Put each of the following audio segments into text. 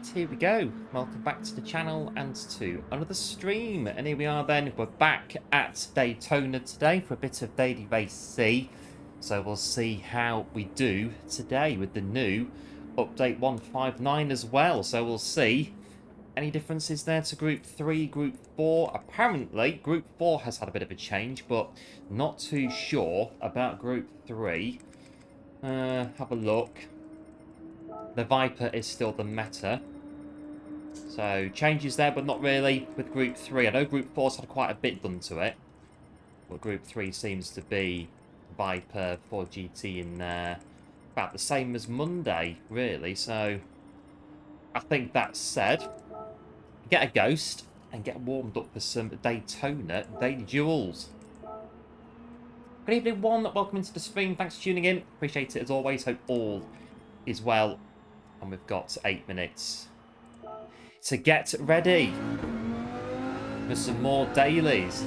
Right, here we go. Welcome back to the channel and to another stream. And here we are then. We're back at Daytona today for a bit of Daily Race C. So we'll see how we do today with the new update 159 as well. So we'll see. Any differences there to Group 3, Group 4? Apparently, Group 4 has had a bit of a change, but not too sure about Group 3. Have a look. The Viper is still the meta. So, changes there, but not really with Group 3. I know Group 4's had quite a bit done to it. But Group 3 seems to be Viper, 4GT in there. About the same as Monday, really. So, I think that said, get a Ghost and get warmed up for some Daytona Daily Duels. Good evening, one. Welcome into the stream. Thanks for tuning in. Appreciate it as always. Hope all is well. And we've got 8 minutes to get ready for some more dailies.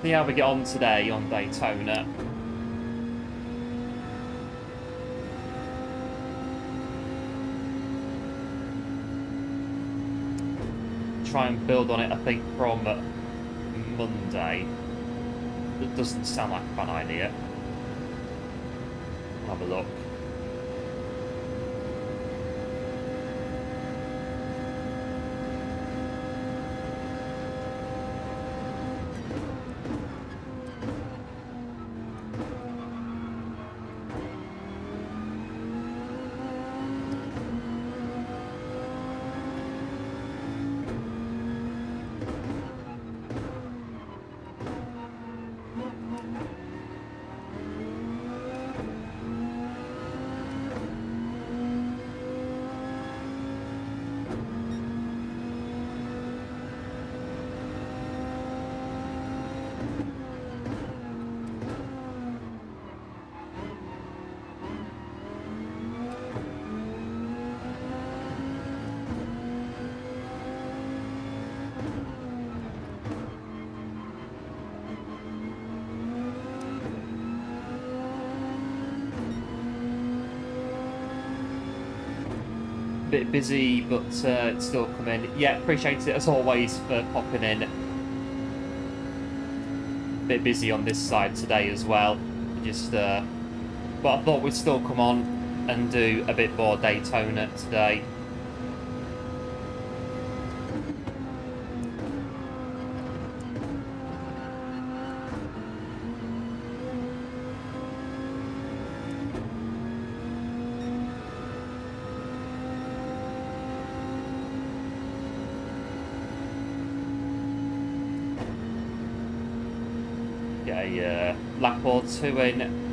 See how we get on today on Daytona. Try and build on it, I think, from Monday. It doesn't sound like a bad idea. Have a look. Bit busy, but it's still coming. Yeah, appreciate it as always for popping in. Bit busy on this side today as well. Just, but I thought we'd still come on and do a bit more Daytona today. A lap or two in.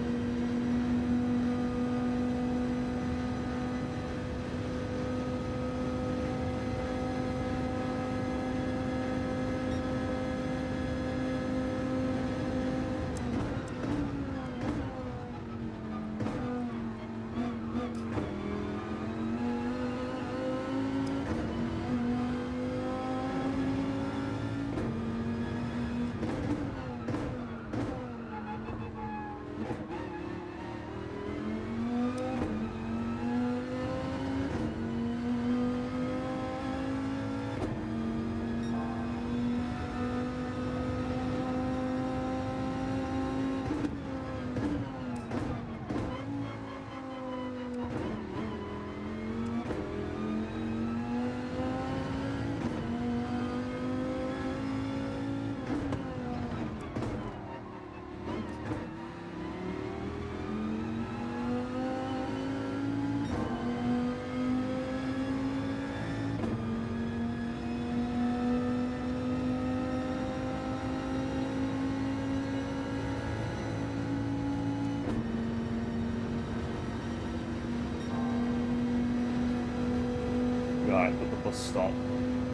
Right, got the bus stop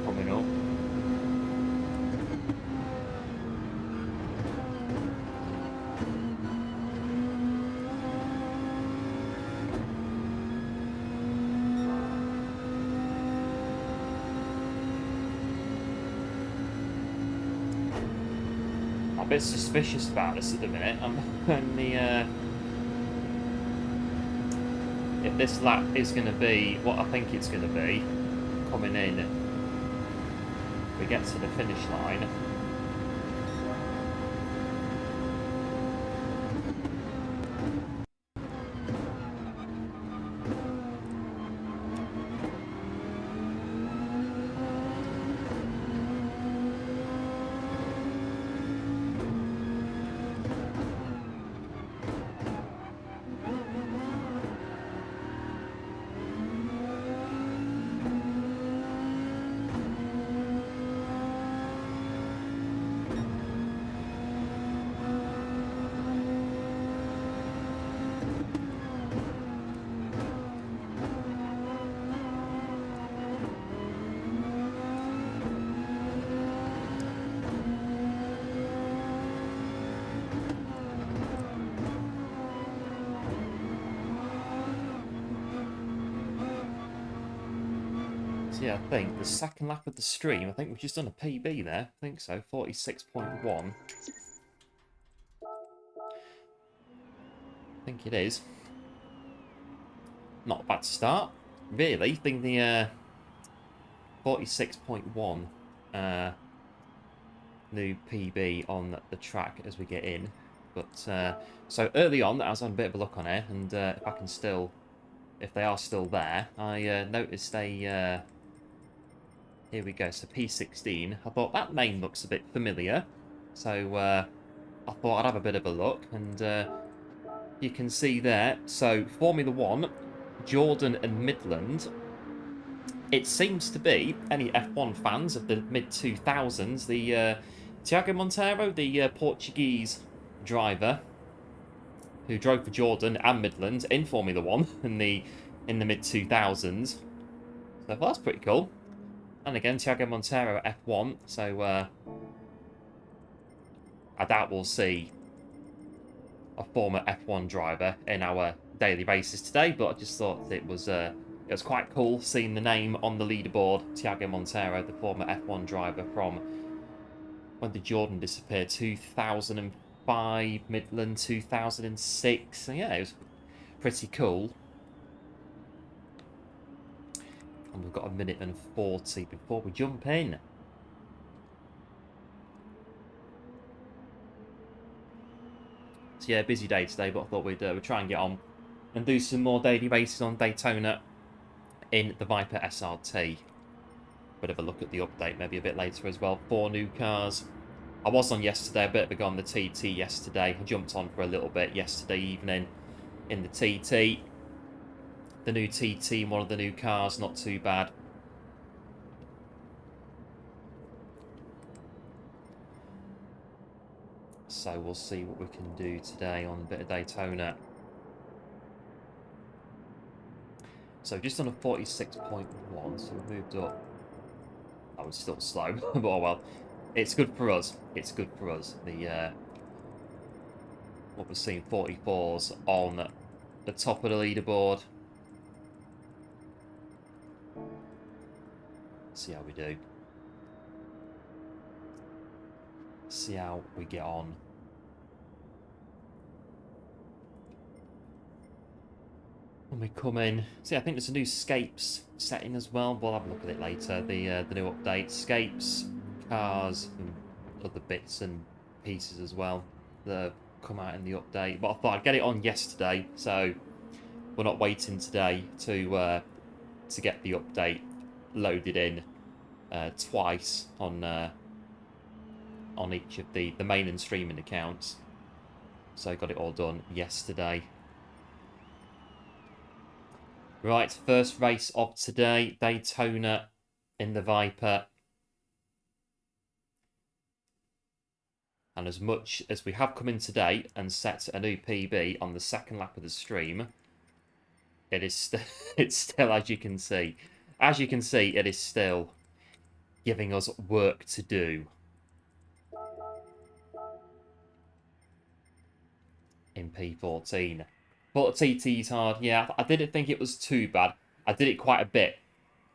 coming up. I'm a bit suspicious about this at the minute. I'm on the if this lap is going to be what I think it's going to be, coming in, we get to the finish line. Yeah, I think the second lap of the stream, I think we've just done a PB there. I think so, 46.1. I think it is. Not a bad start, really. I think the 46.1 new PB on the track as we get in. But so early on, I was on a bit of a look on here, and if I can still, if they are still there, I noticed a. Here we go, so P16. I thought that name looks a bit familiar. So I thought I'd have a bit of a look. And you can see there, so Formula 1, Jordan and Midland. It seems to be, any F1 fans of the mid-2000s, the Tiago Monteiro, the Portuguese driver, who drove for Jordan and Midland in Formula 1 in the mid-2000s. So I thought that's pretty cool. And again, Tiago Monteiro at F1, so I doubt we'll see a former F1 driver in our daily races today, but I just thought it was quite cool seeing the name on the leaderboard, Tiago Monteiro, the former F1 driver from, when did Jordan disappear? 2005, Midland 2006, so yeah, it was pretty cool. And we've got a minute and 40 before we jump in. So yeah, busy day today, but I thought we'd try and get on and do some more daily races on Daytona in the Viper SRT. Bit of a look at the update, maybe a bit later as well. 4 new cars. I was on yesterday, a bit of a go on the TT yesterday. I jumped on for a little bit yesterday evening in the TT. The new TT, one of the new cars, not too bad. So we'll see what we can do today on a bit of Daytona. So just on a 46.1, so we moved up. That was still slow, but oh well. It's good for us. It's good for us. The what we're seeing, 44s on the top of the leaderboard. See how we do. See how we get on. When we come in, see, I think there's a new Scapes setting as well. We'll have a look at it later. The new update, Scapes, cars, and other bits and pieces as well that have come out in the update. But I thought I'd get it on yesterday, so we're not waiting today to get the update loaded in twice on each of the main and streaming accounts. So I got it all done yesterday. Right, first race of today, Daytona in the Viper. And as much as we have come in today and set a new PB on the second lap of the stream, it is it's still, as you can see, it is still giving us work to do in P14. But TT's hard. Yeah, I didn't think it was too bad. I did it quite a bit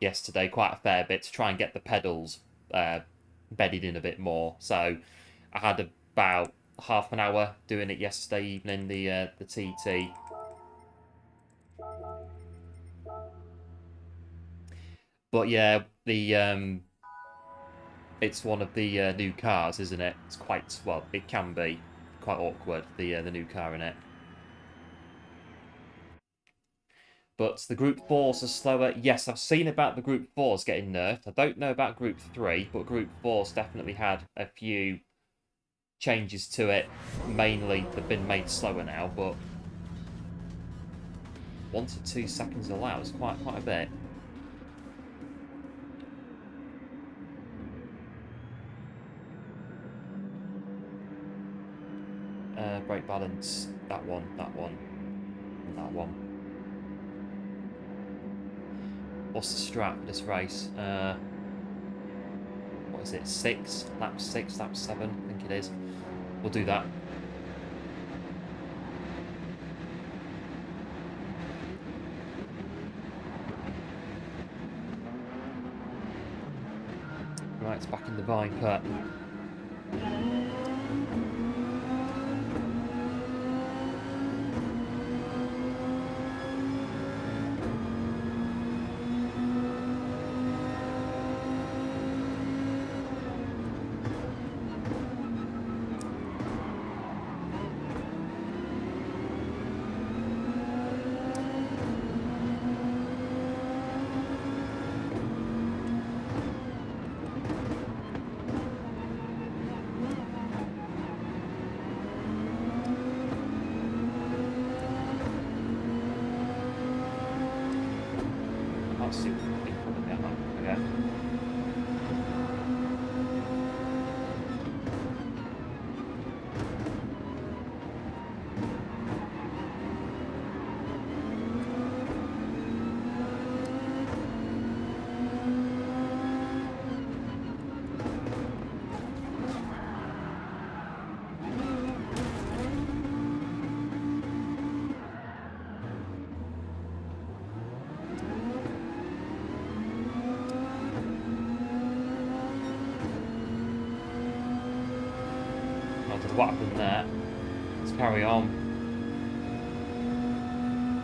yesterday, quite a fair bit, to try and get the pedals bedded in a bit more. So I had about half an hour doing it yesterday evening, the TT. But yeah, the it's one of the new cars, isn't it? It's quite, well, it can be quite awkward, the new car in it. But the Group 4s are slower. Yes, I've seen about the Group 4s getting nerfed. I don't know about Group 3, but Group 4s definitely had a few changes to it. Mainly, they've been made slower now, but 1 to 2 seconds allowed is quite a bit. Brake balance, that one, and that one. What's the strat for this race? What is it? 6? Lap 6, lap 7, I think it is. We'll do that. Right, it's back in the Viper. Let's see what we can put that on again. What happened there? Let's carry on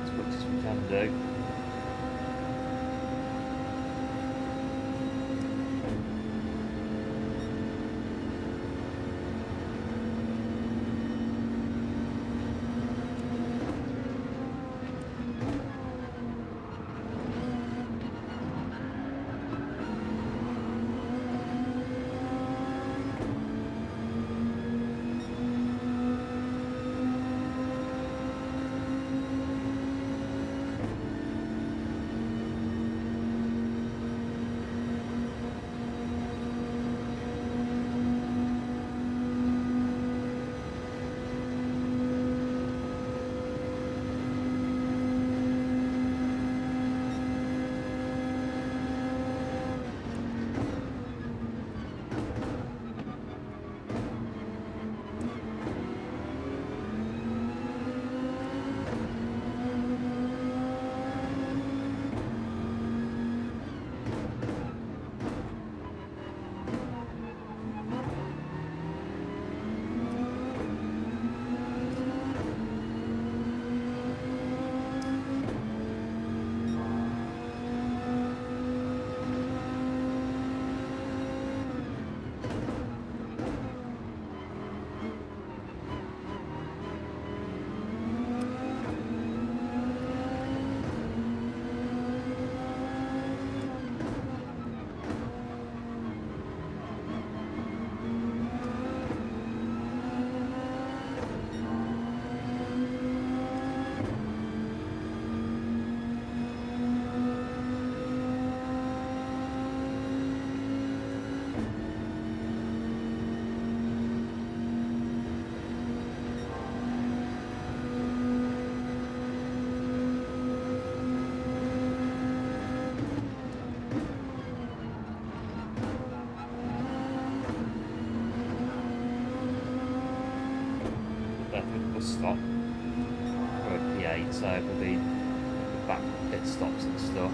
as much as we can do. Stop for a P8, so it will be the back pit stops and stuff.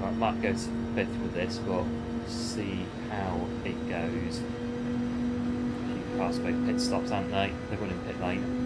Right, might go to 5th with this, but see how it goes. A few cars make pit stops, aren't they? They're running pit lane.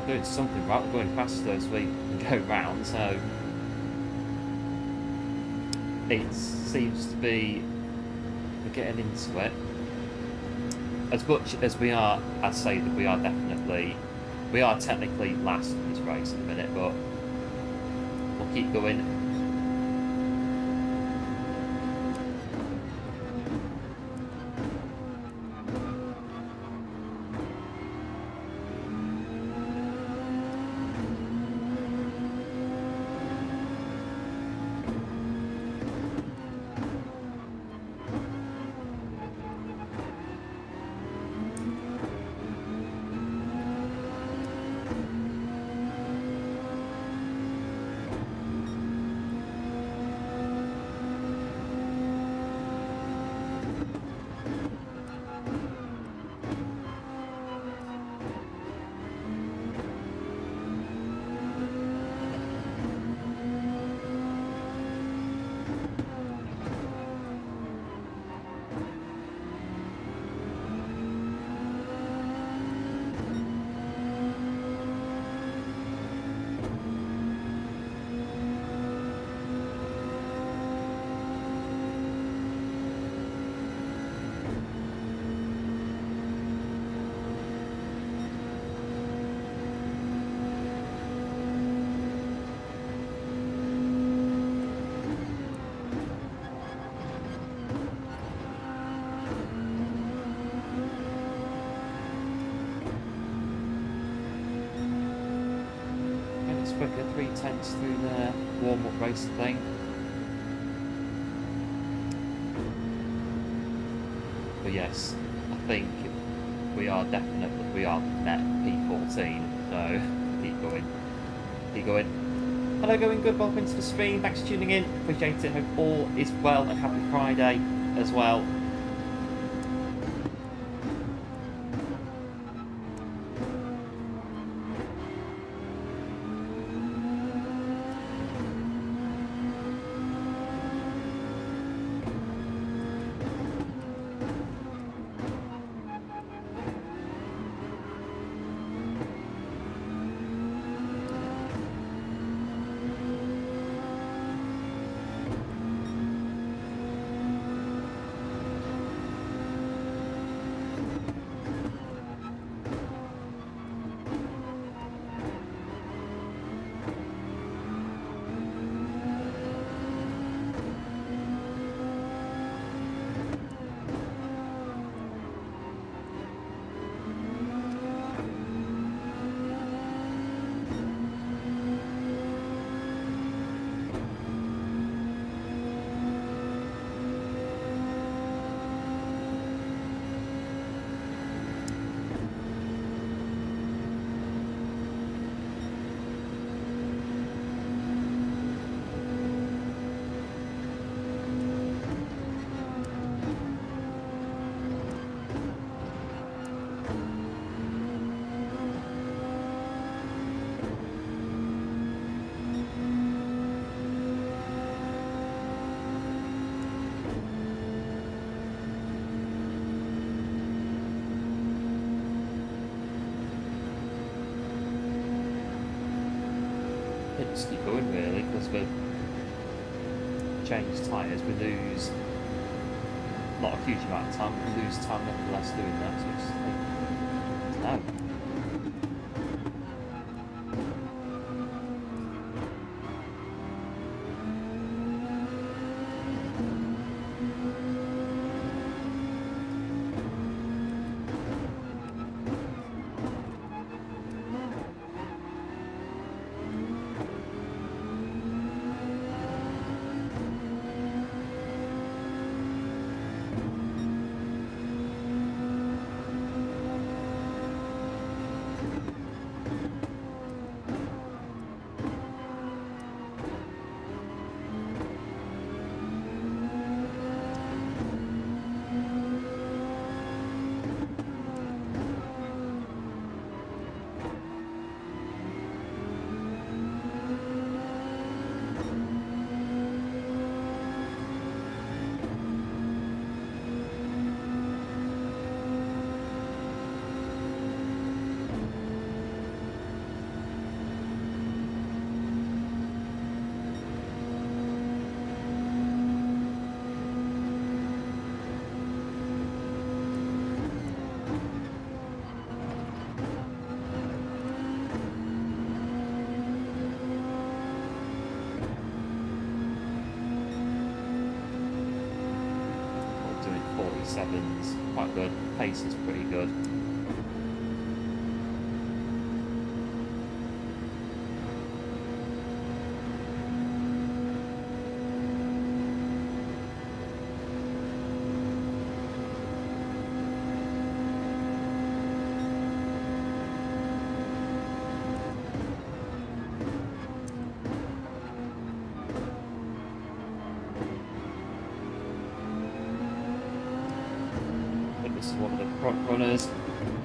Doing something right, we're going faster as we go round, so it seems to be we're getting into it. As much as we are, I'd say that we are technically last in this race at the minute, but we'll keep going. Quicker, 3/10 through their warm-up race thing. But yes, I think we are net P14, so keep going. Keep going. Hello, going good, welcome to the stream, thanks for tuning in, appreciate it, hope all is well and happy Friday as well. just keep going really, because we change tyres, we lose not a huge amount of time, but we lose time nevertheless doing that. So it's like, no. Sevens, quite good. Pace is pretty good. This is one of the front runners.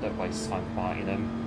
Don't waste time fighting them.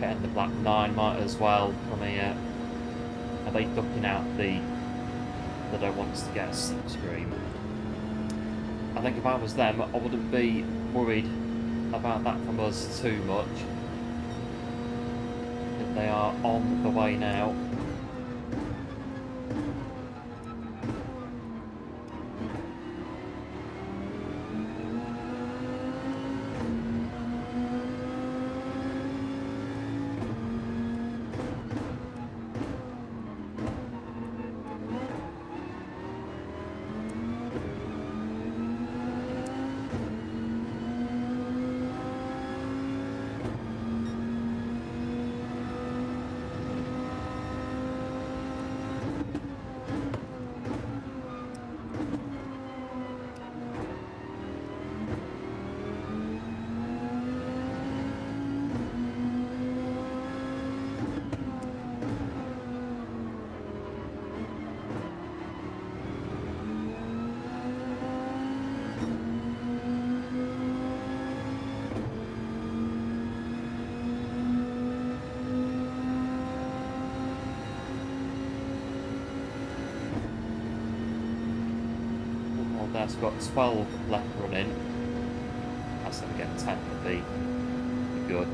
And the Black 9 might as well from here. Are they ducking out the that don't want us to get a slipstream? I think if I was them, I wouldn't be worried about that from us too much. I think they are on the way now. That's got 12 left running. That's going to get 10 would be good.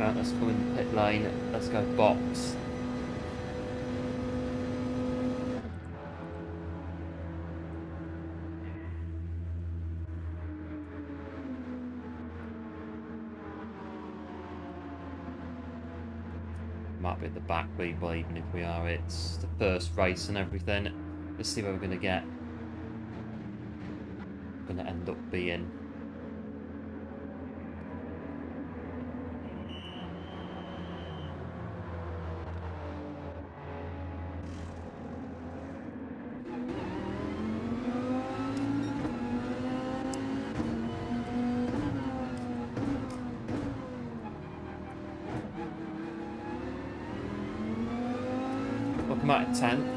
Right, let's go in the pit lane. Let's go box. Might be at the back, but even if we are, it's the first race and everything. Let's see where we're going to get. Going to end up being. Welcome out at 10.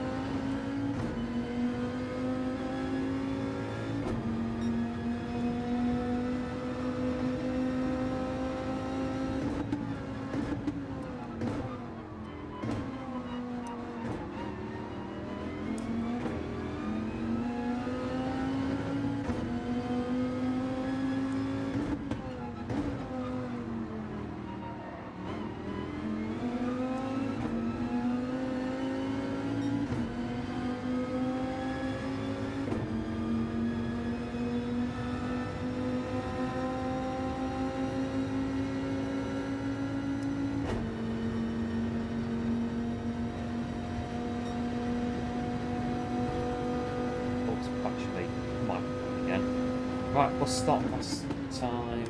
Right, we'll stop last time.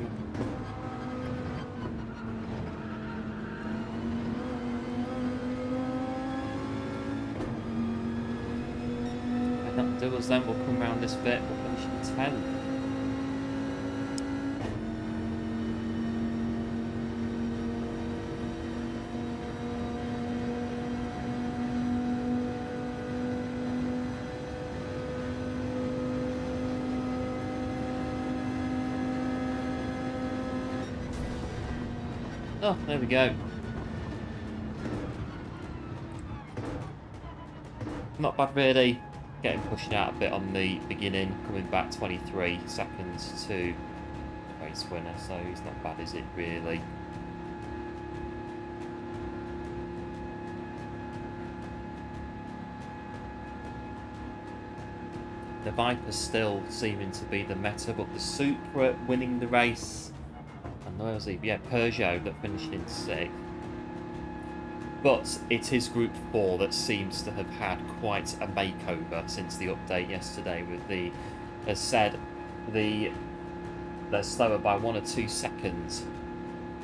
And that'll do us then. We'll come around this bit. We'll finish at 10. Oh, there we go. Not bad really. Getting pushed out a bit on the beginning, coming back 23 seconds to race winner, so it's not bad, is it really? The Viper's still seeming to be the meta, but the Supra winning the race. Where was he? Yeah, Peugeot that finished in 6th. But it is Group 4 that seems to have had quite a makeover since the update yesterday with the, as said, they're slower by 1 or 2 seconds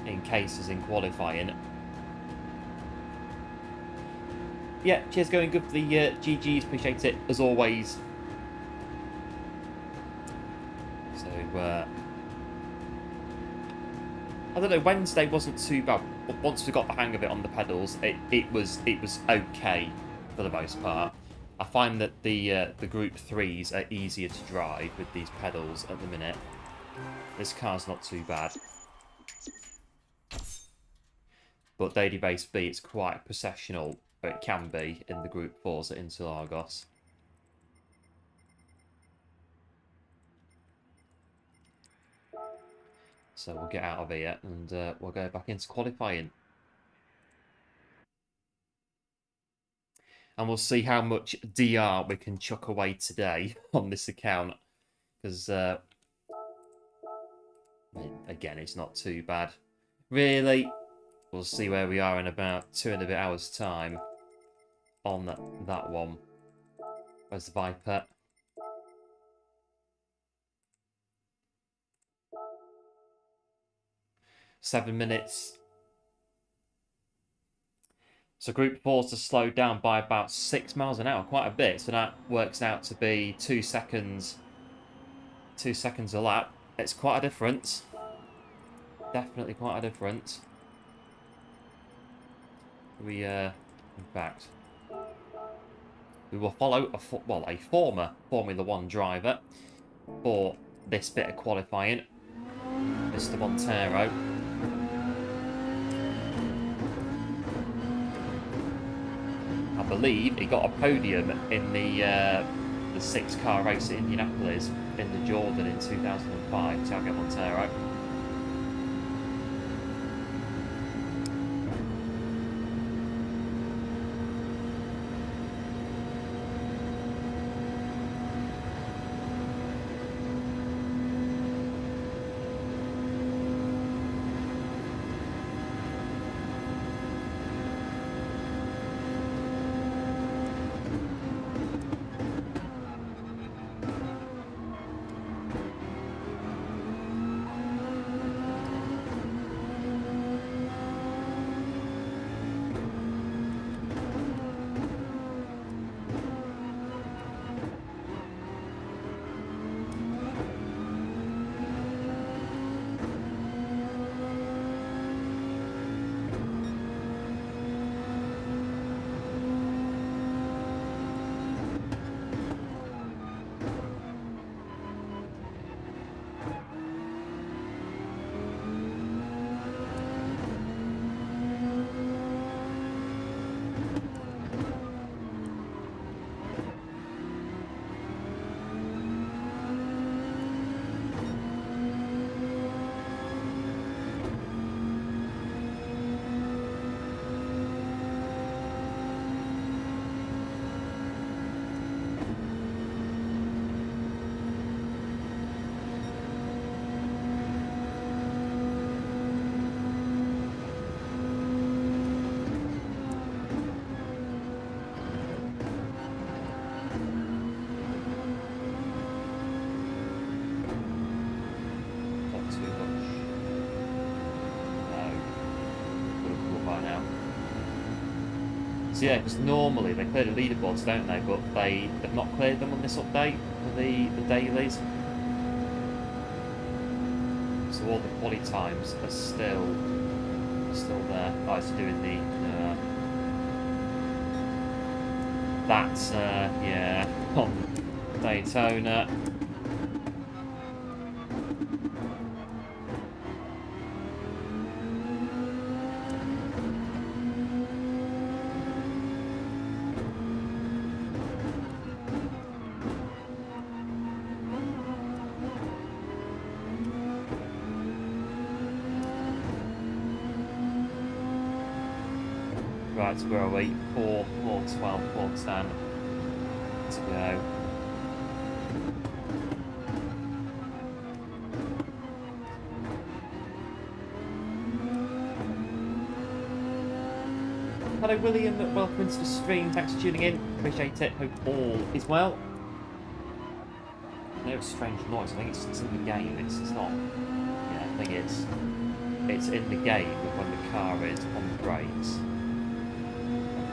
in cases in qualifying. Yeah, cheers going good for the GGs, appreciate it as always. So, I don't know, Wednesday wasn't too bad, but once we got the hang of it on the pedals, it was okay for the most part. I find that the Group 3s are easier to drive with these pedals at the minute. This car's not too bad. But Daily Base B, it's quite processional, or it can be, in the Group 4s at Interlagos. So we'll get out of here and we'll go back into qualifying. And we'll see how much DR we can chuck away today on this account. Because, again, it's not too bad. Really, we'll see where we are in about 2 and a bit hours' time on that one. Where's the Viper? Seven minutes. So Group 4's to slow down by about 6 miles an hour, quite a bit. So that works out to be 2 seconds. 2 seconds a lap. It's quite a difference. Definitely quite a difference. We, in fact, we will follow a former Formula 1 driver for this bit of qualifying, Mr. Montero. I believe he got a podium in the 6-car race at Indianapolis in the Jordan in 2005. Tiago Montero. So yeah, because normally they clear the leaderboards, don't they? But they've not cleared them on this update for the dailies. So all the quality times are still there. Oh, it's doing the that's yeah, on Daytona. Right, where are we? 4, 412, 410 to go. Hello William, welcome into the stream, thanks for tuning in, appreciate it, hope all is well. I know it's a strange noise, I think it's in the game, it's not, yeah, I think it's in the game when the car is on the brakes.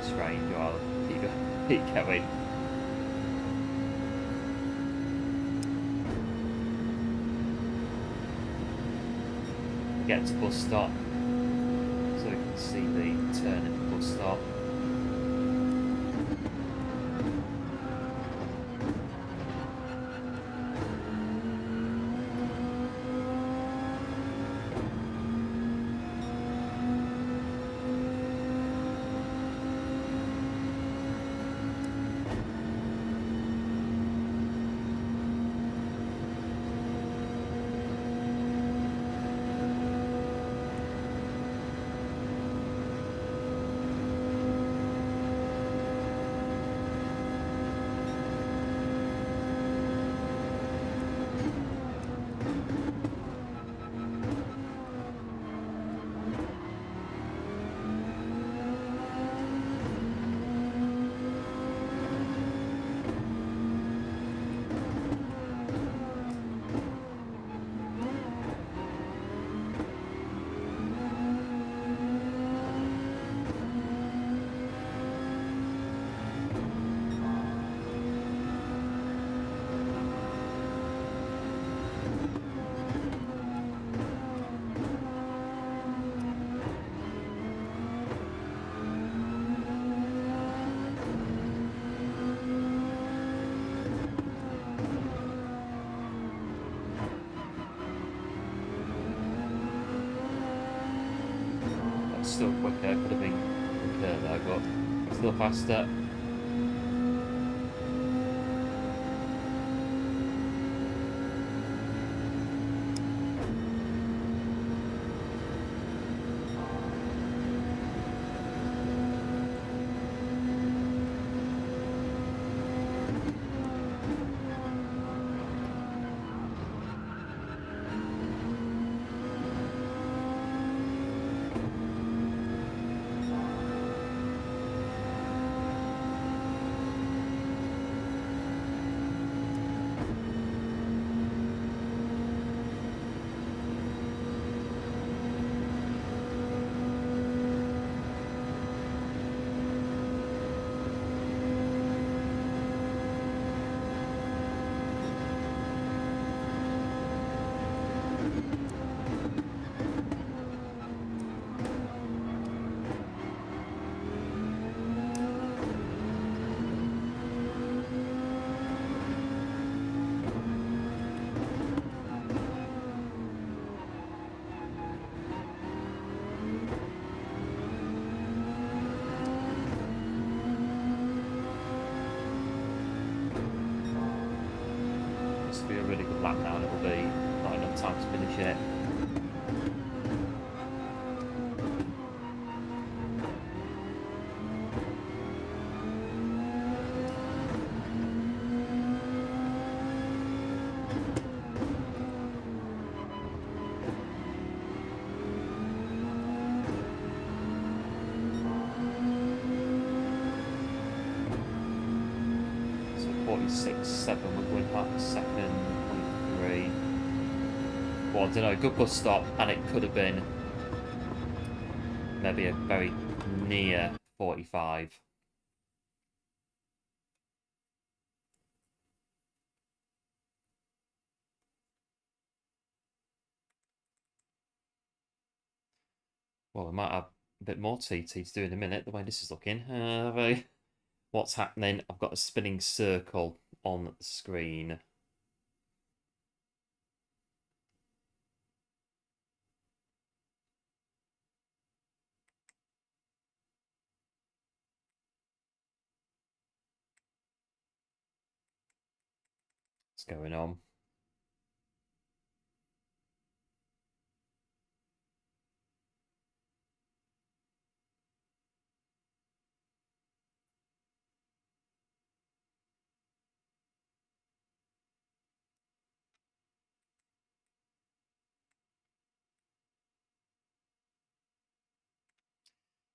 Strange, I'll keep going. Get to bus stop so we can see the turn at the bus stop. Still quicker, could have been quicker though, but still faster. Be a really good lap now, and it'll be not enough time to finish it. So 46.7 would win half a second. 3. Well, I don't know, good bus stop, and it could have been maybe a very near 45. Well, we might have a bit more TT to do in a minute, the way this is looking. What's happening? I've got a spinning circle on the screen. What's going on?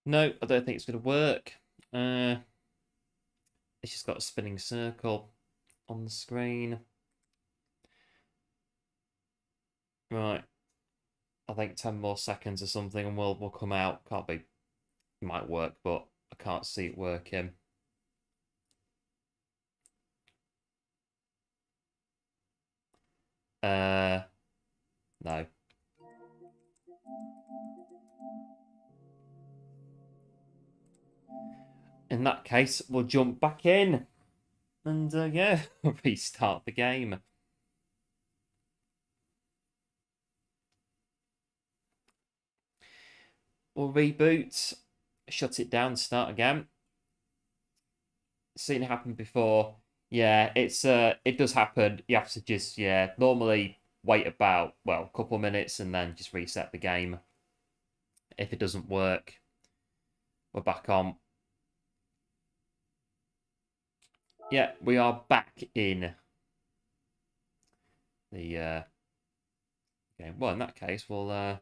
No, I don't think it's going to work. It's just got a spinning circle on the screen. Right. I think 10 more seconds or something and we'll come out. Can't be. It might work, but I can't see it working. No. In that case, we'll jump back in. And yeah, restart the game. We'll reboot, shut it down, start again. Seen it happen before. Yeah, it does happen. You have to just normally wait about a couple of minutes and then just reset the game. If it doesn't work, we're back on. Yeah, we are back in the game. Well, in that case, we'll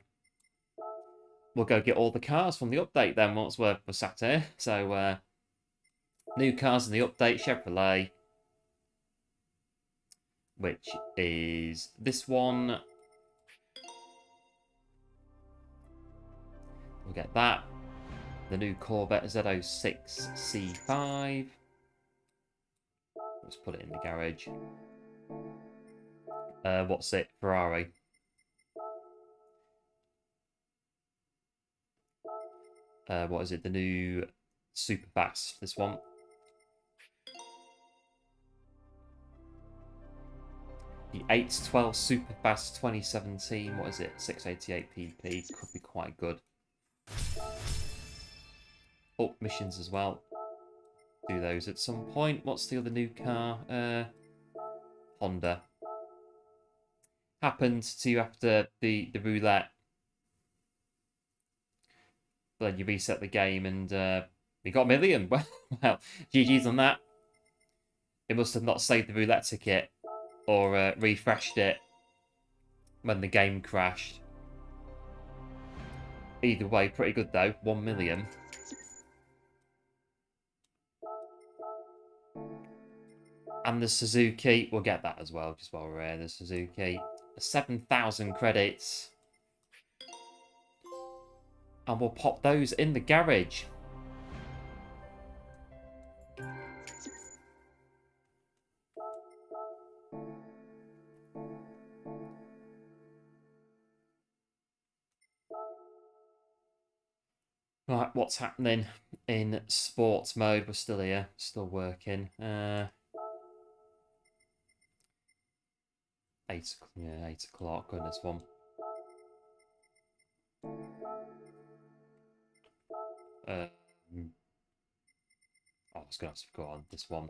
go get all the cars from the update then once we're sat here. So new cars in the update, Chevrolet, which is this one. We'll get that. The new Corvette Z06 C5. Let's put it in the garage. What's it? Ferrari. What is it? The new super fast. This one. The 812 super fast 2017. What is it? 688 pp. Could be quite good. Oh, missions as well. Do those at some point. What's the other new car? Honda. Happened to after the roulette. Then you reset the game and we got a million. Well, GG's on that. It must have not saved the roulette ticket or refreshed it when the game crashed. Either way, pretty good though. 1 million. And the Suzuki, we'll get that as well, just while we're here. The Suzuki, 7,000 credits. And we'll pop those in the garage. Right, what's happening in sports mode? We're still here, still working. 8 o'clock on this one. I was going to have to go on this one.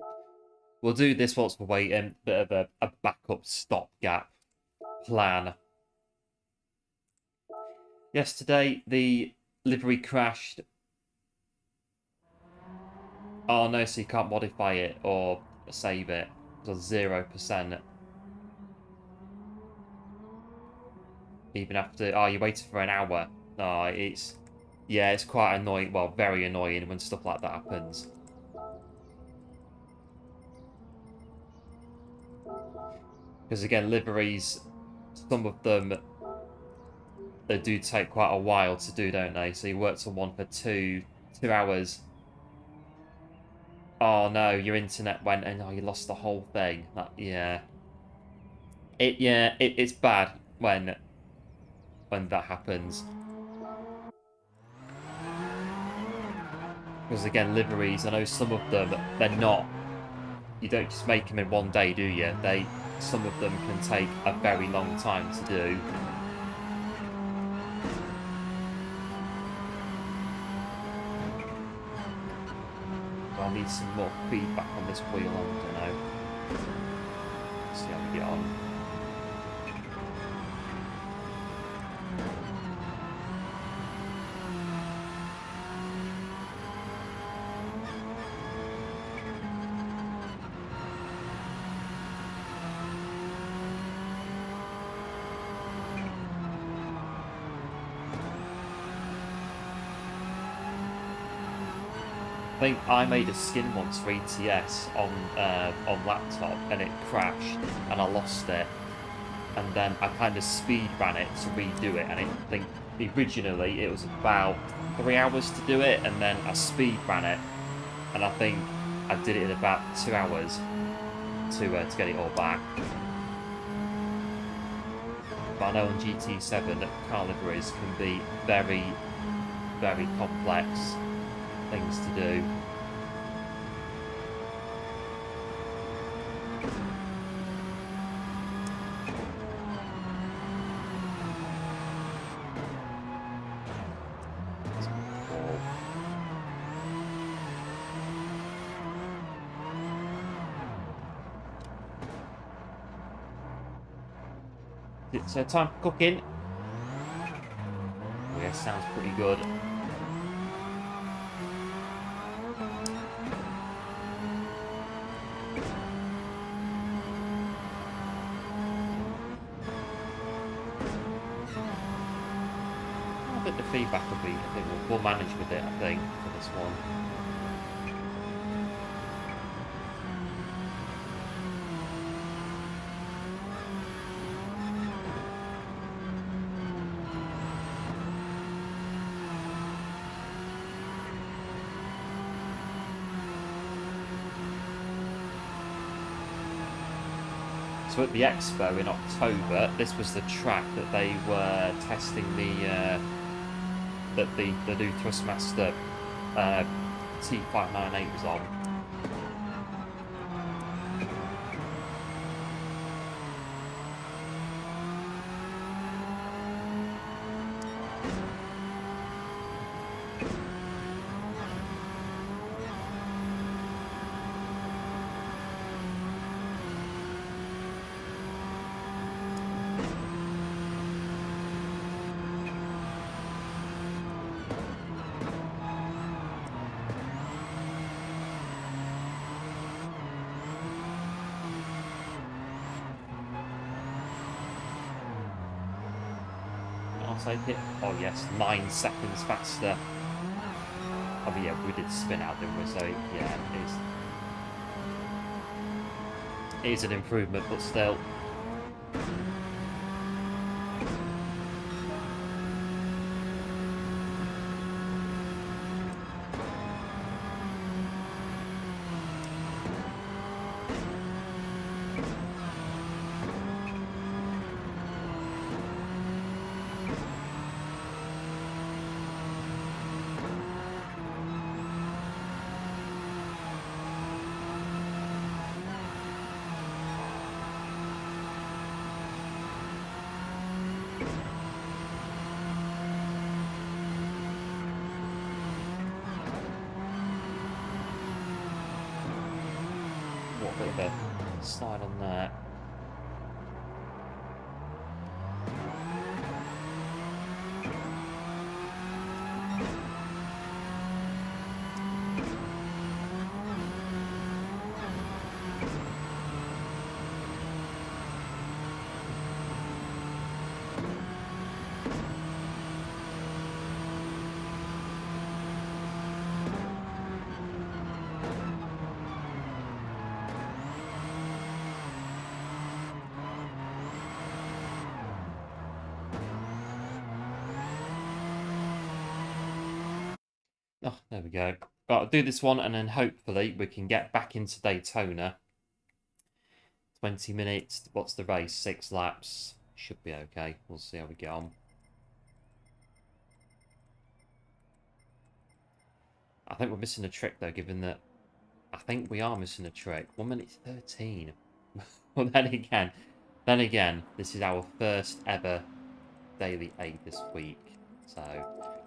We'll do this whilst we're waiting. Bit of a backup stopgap plan. Yesterday, the livery crashed. Oh no, so you can't modify it or save it. It's on 0%. Even after... Oh, you waited for an hour. Oh, it's... Yeah, it's quite annoying. Well, very annoying when stuff like that happens. Because again, liveries, some of them, they do take quite a while to do, don't they? So you worked on one for two hours. Oh no, your internet went and you lost the whole thing. Yeah. It's bad when that happens. Because again, liveries, I know some of them, they're not, you don't just make them in one day, do you? Some of them can take a very long time to do. So I need some more feedback on this wheel, I don't know. Let's see how we get on. I think I made a skin once for ETS on laptop, and it crashed and I lost it, and then I kind of speed ran it to redo it, and I think originally it was about 3 hours to do it, and then I speed ran it, and I think I did it in about 2 hours to get it all back. But I know on GT7 that car liveries can be very, very complex things to do. It's time for cooking. Oh, yeah, sounds pretty good. I think the feedback will be, I think we'll manage with it, I think, for this one. So at the expo in October, this was the track that they were testing the new Thrustmaster T598 was on. Take it. Oh yes, 9 seconds faster. Oh but yeah, we did spin out, didn't we? So yeah, it is an improvement, but still. Bit of a slide on there. Oh, there we go. Right, I'll do this one and then hopefully we can get back into Daytona. 20 minutes. What's the race? 6 laps. Should be okay. We'll see how we get on. I think we're missing a trick, though, given that... I think we are missing a trick. 1 minute 13. Well, then again, this is our first ever Daily 8 this week. So,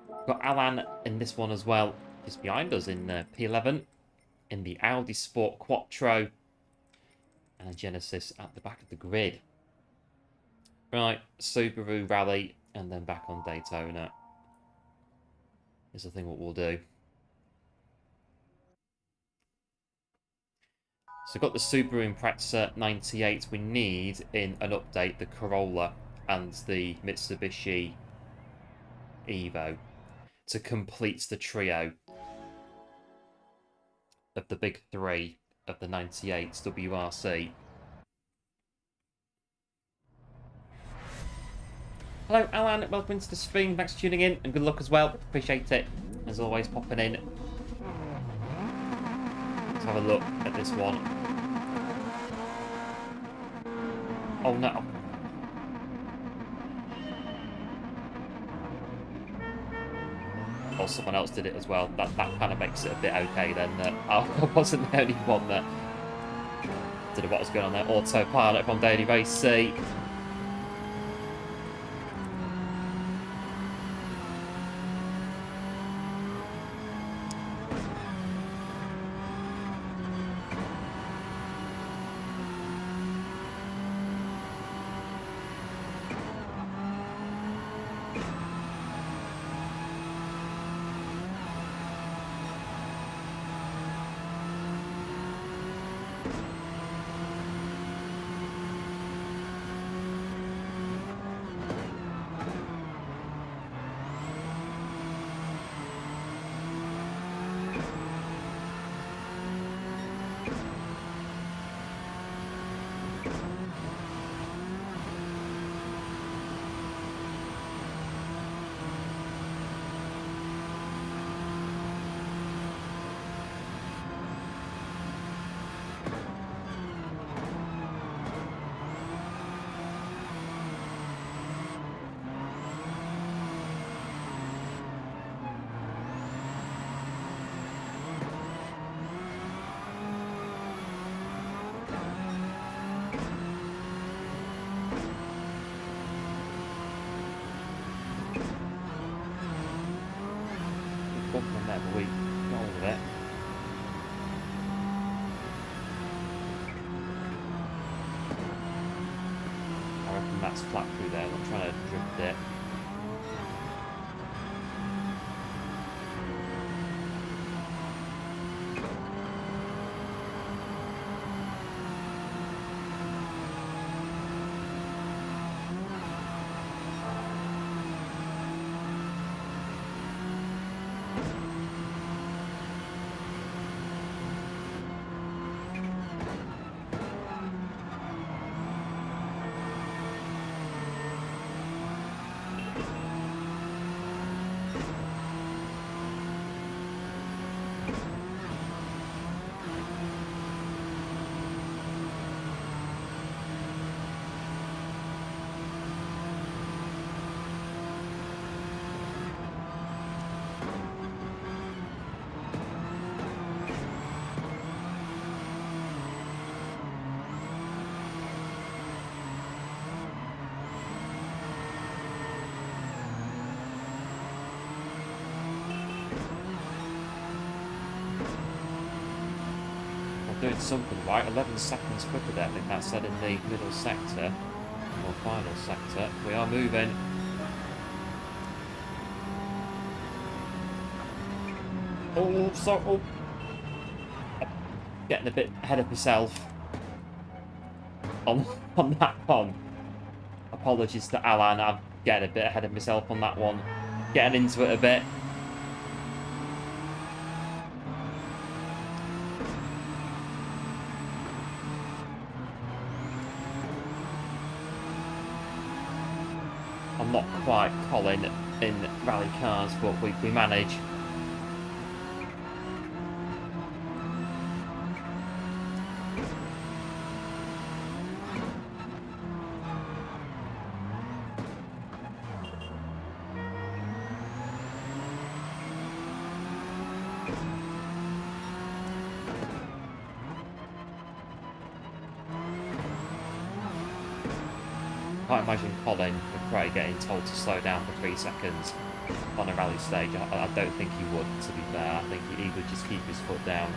we've got Alan in this one as well. Just behind us in P11. In the Audi Sport Quattro. And a Genesis at the back of the grid. Right, Subaru Rally. And then back on Daytona. Is the thing what we'll do. So we've got the Subaru Impreza 98. We need, in an update, the Corolla and the Mitsubishi Evo to complete the trio of the big three of the 98 WRC. Hello, Alan. Welcome to the stream. Thanks for tuning in, and good luck as well. Appreciate it. As always, popping in. Let's have a look at this one. Oh no. Or someone else did it as well. That kind of makes it a bit okay then. That I wasn't the only one that did what was going on there. Autopilot from Daily Race C. We got all of it. I reckon that's flat through there. I'm trying to drift it. Doing something right, 11 seconds quicker there. I think that said in the middle sector, or final sector. We are moving. Oh, sorry. Oh. Getting a bit ahead of myself on that one. Apologies to Alan, I'm getting a bit ahead of myself on that one. Getting into it a bit. I'm not quite Colin in rally cars, but we manage. can't imagine Colin McRae getting told to slow down for 3 seconds on a rally stage. I don't think he would, to be fair. I think he would just keep his foot down.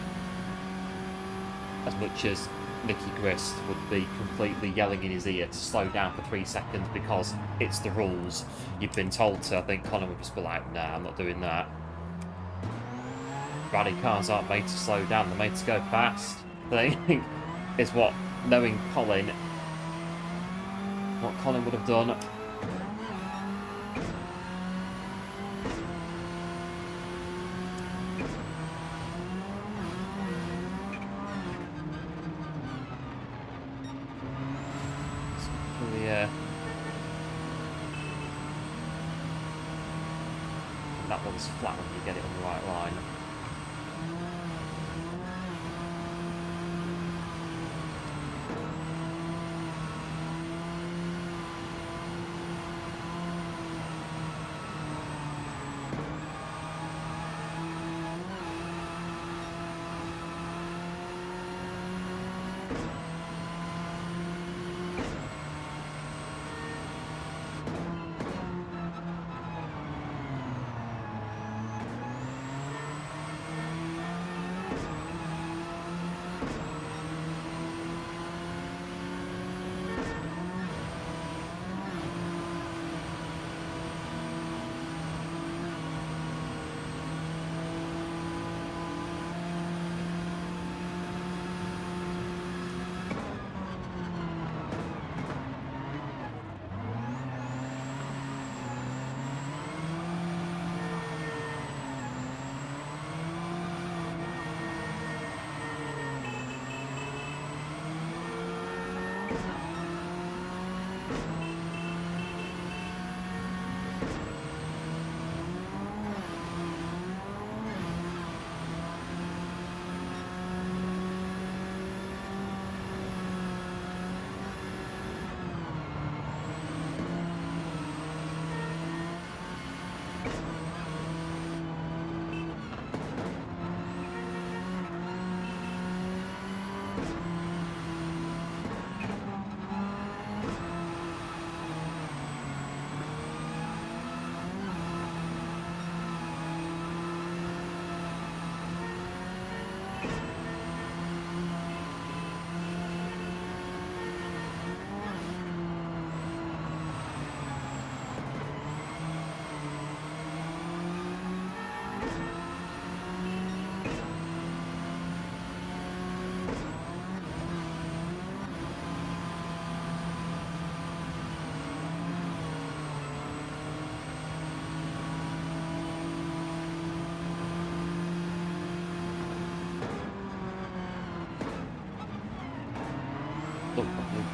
As much as Nicky Grist would be completely yelling in his ear to slow down for 3 seconds because it's the rules you've been told to, I think Colin would just be like, nah, I'm not doing that. Rally cars aren't made to slow down, they're made to go fast. I think is what, knowing Colin, what Colin would have done. That one's flat when you get it on the right line.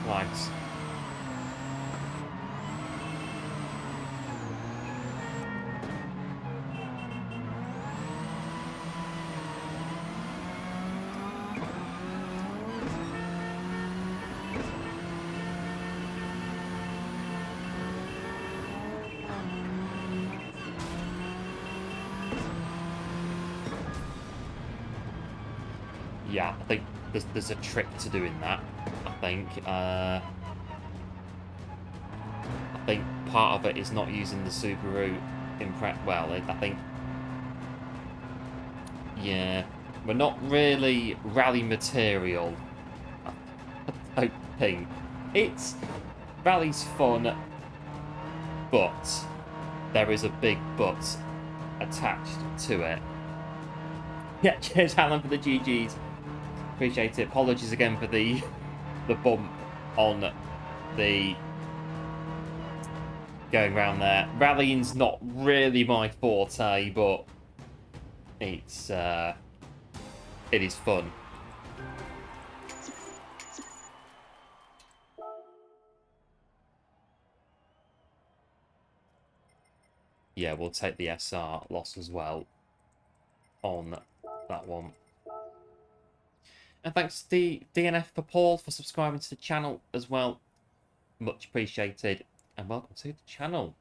Flags. Yeah, I think there's a trick to doing that. I think part of it is not using the Subaru well, I think, yeah, we're not really rally material. I don't think it's rally's fun, but there is a big but attached to it. Yeah, cheers Alan for the GGs. Appreciate it. Apologies again for the bump on the going around there. Rallying's not really my forte, but it is fun. Yeah, we'll take the SR loss as well on that one. And thanks to DNF for Paul for subscribing to the channel as well. Much appreciated. And welcome to the channel.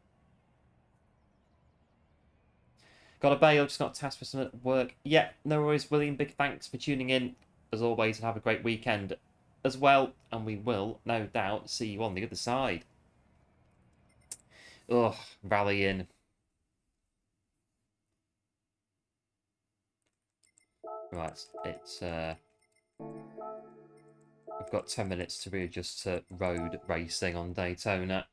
Got a bail, just got a task for some work. Yeah, no worries, William. Big thanks for tuning in, as always, and have a great weekend as well. And we will, no doubt, see you on the other side. Ugh, rallying. Right, it's we've got 10 minutes to readjust to road racing on Daytona.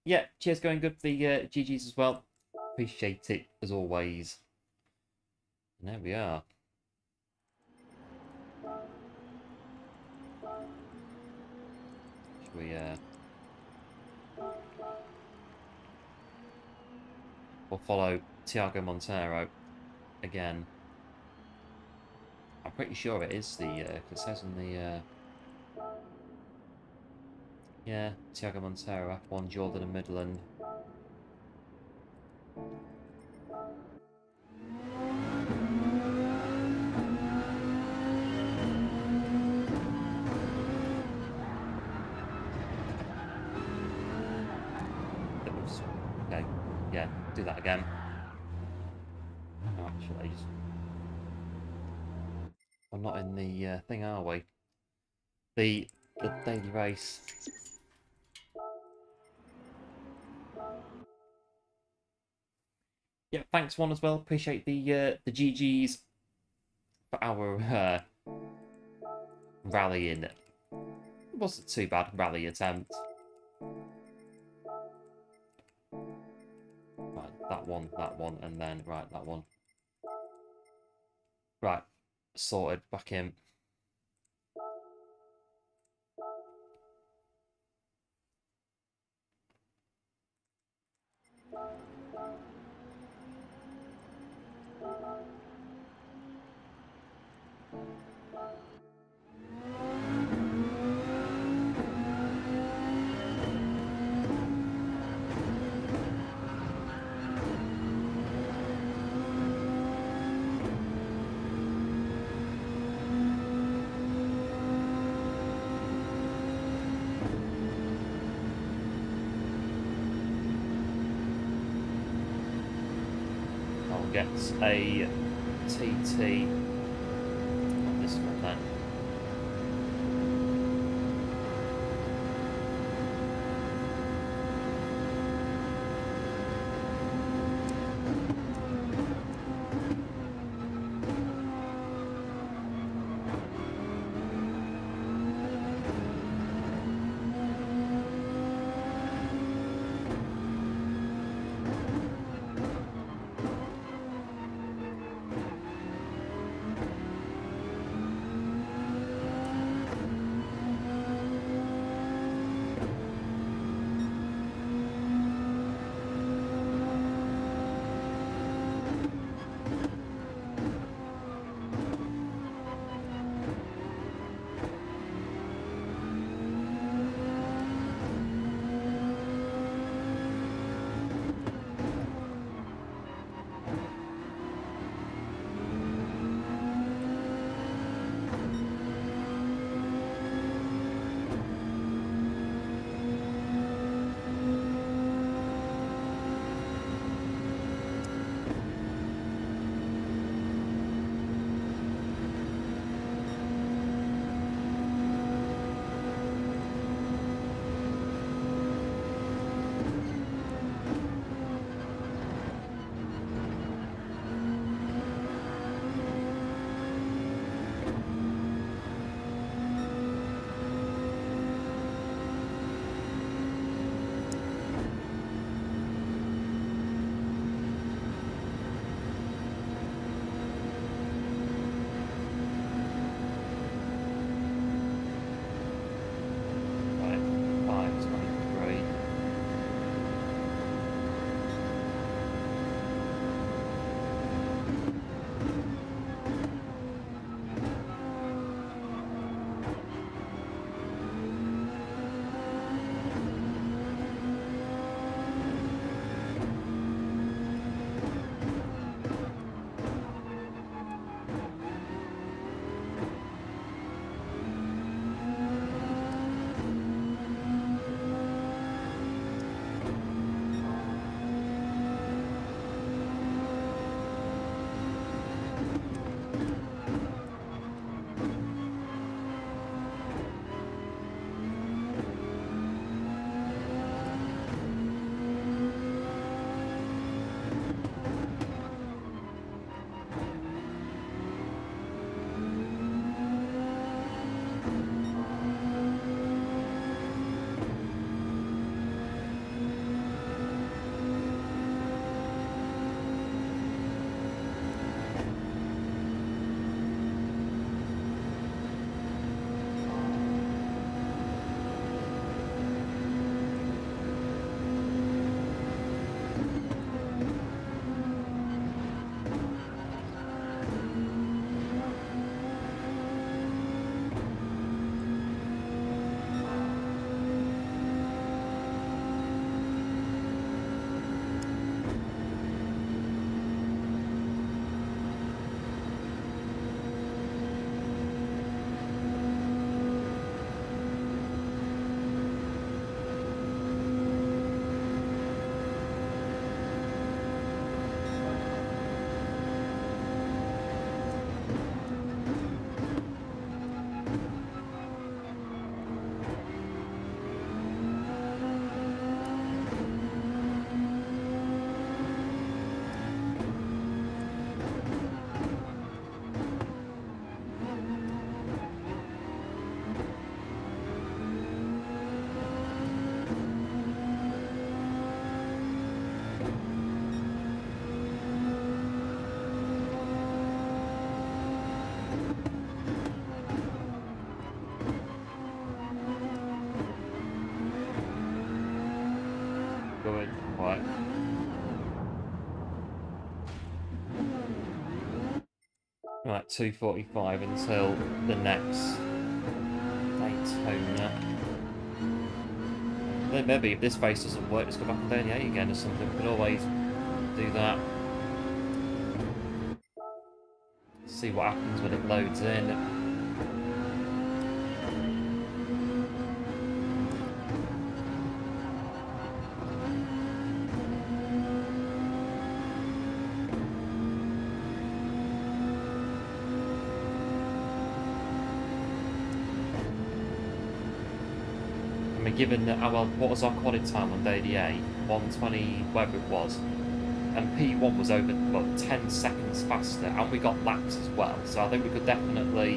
Yeah, cheers, going good for the GGs as well. Appreciate it as always. And there we are. Should we we'll follow Tiago Montero again. I'm pretty sure it is the it says in the yeah, Tiago Montero, F1, Jordan and Midland. Okay, yeah, do that again. Oh, actually, we're not in the thing, are we? The daily race. Yeah, thanks one as well. Appreciate the GGs for our rallying. It wasn't too bad rally attempt. Right, that one, and then right, that one. Right, sorted, back in. Gets a TT on this one then. quite. Right, 2:45 until the next Daytona. Then maybe if this race doesn't work, let's go back and do the 8 again or something. We could always do that. See what happens when it loads in. I mean, given that, well, what was our quality time on day 8? 120, whatever it was. And P1 was over, well, 10 seconds faster, and we got laps as well. So I think we could definitely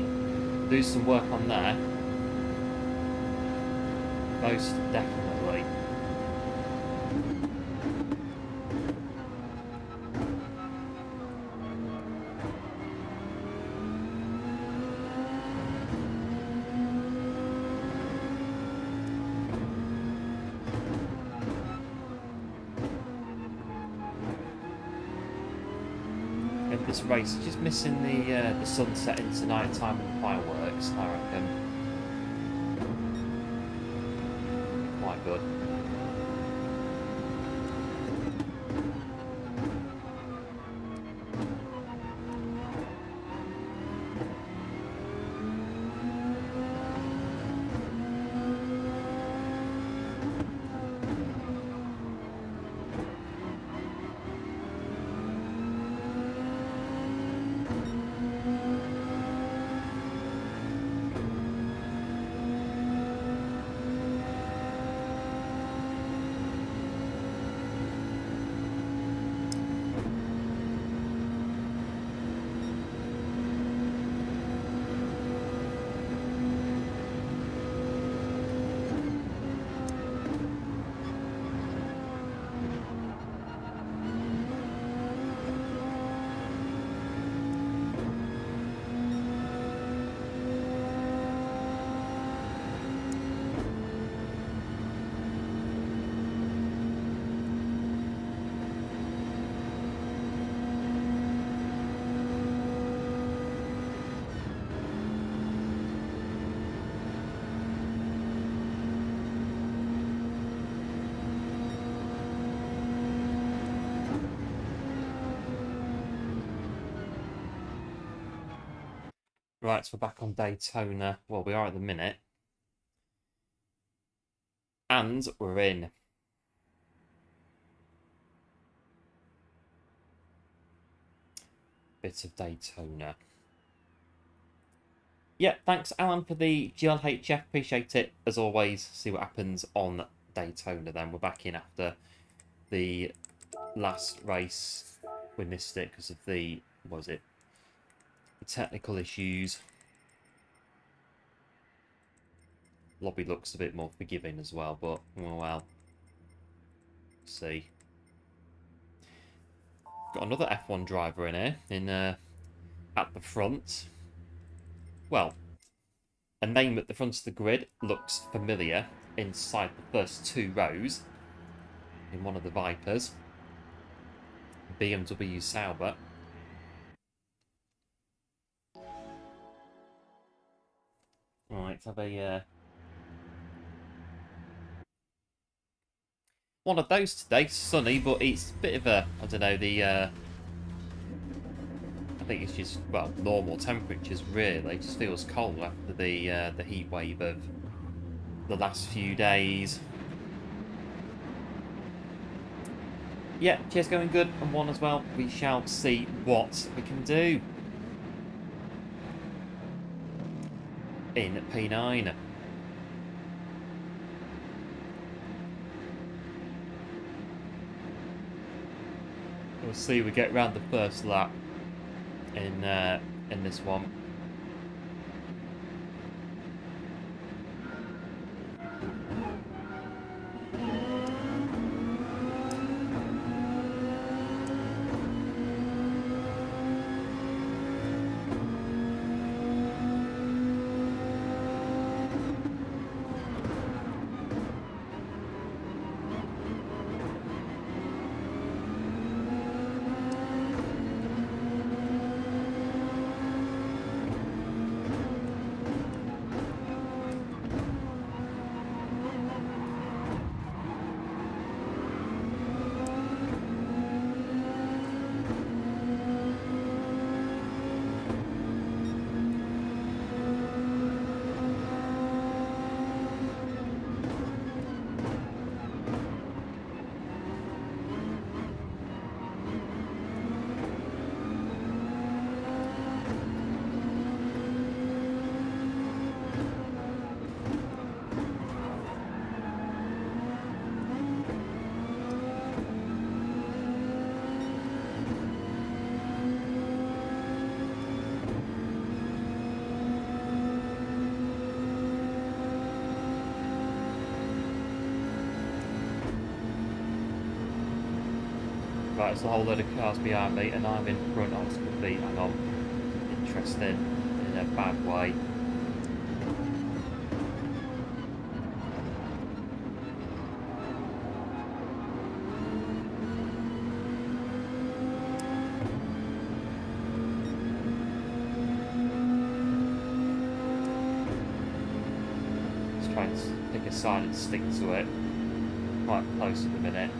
do some work on there. Most definitely. This race is just missing the sunset into night time and fireworks, I reckon. Quite good. Right, so we're back on Daytona. Well, we are at the minute. And we're in. Bit of Daytona. Yeah, thanks, Alan, for the GLHF. Appreciate it, as always. See what happens on Daytona then. We're back in after the last race. We missed it because of the, what was it? The technical issues. Lobby looks a bit more forgiving as well, but, oh well. See. Got another F1 driver in here, at the front. Well, a name at the front of the grid looks familiar inside the first 2 rows in one of the Vipers. BMW Sauber. Right, have a one of those today. Sunny, but it's a bit of a, I don't know, I think it's just, well, normal temperatures really. It just feels cold after the heat wave of the last few days. Yeah, cheers, going good, and 1 as well. We shall see what we can do in P9. We'll see. We get round the first lap in this one. Right, there's a whole load of cars behind me, and I'm in front. Oh, it's going to be, hang on, interesting in a bad way. Just trying to pick a side and stick to it. Quite close at the minute.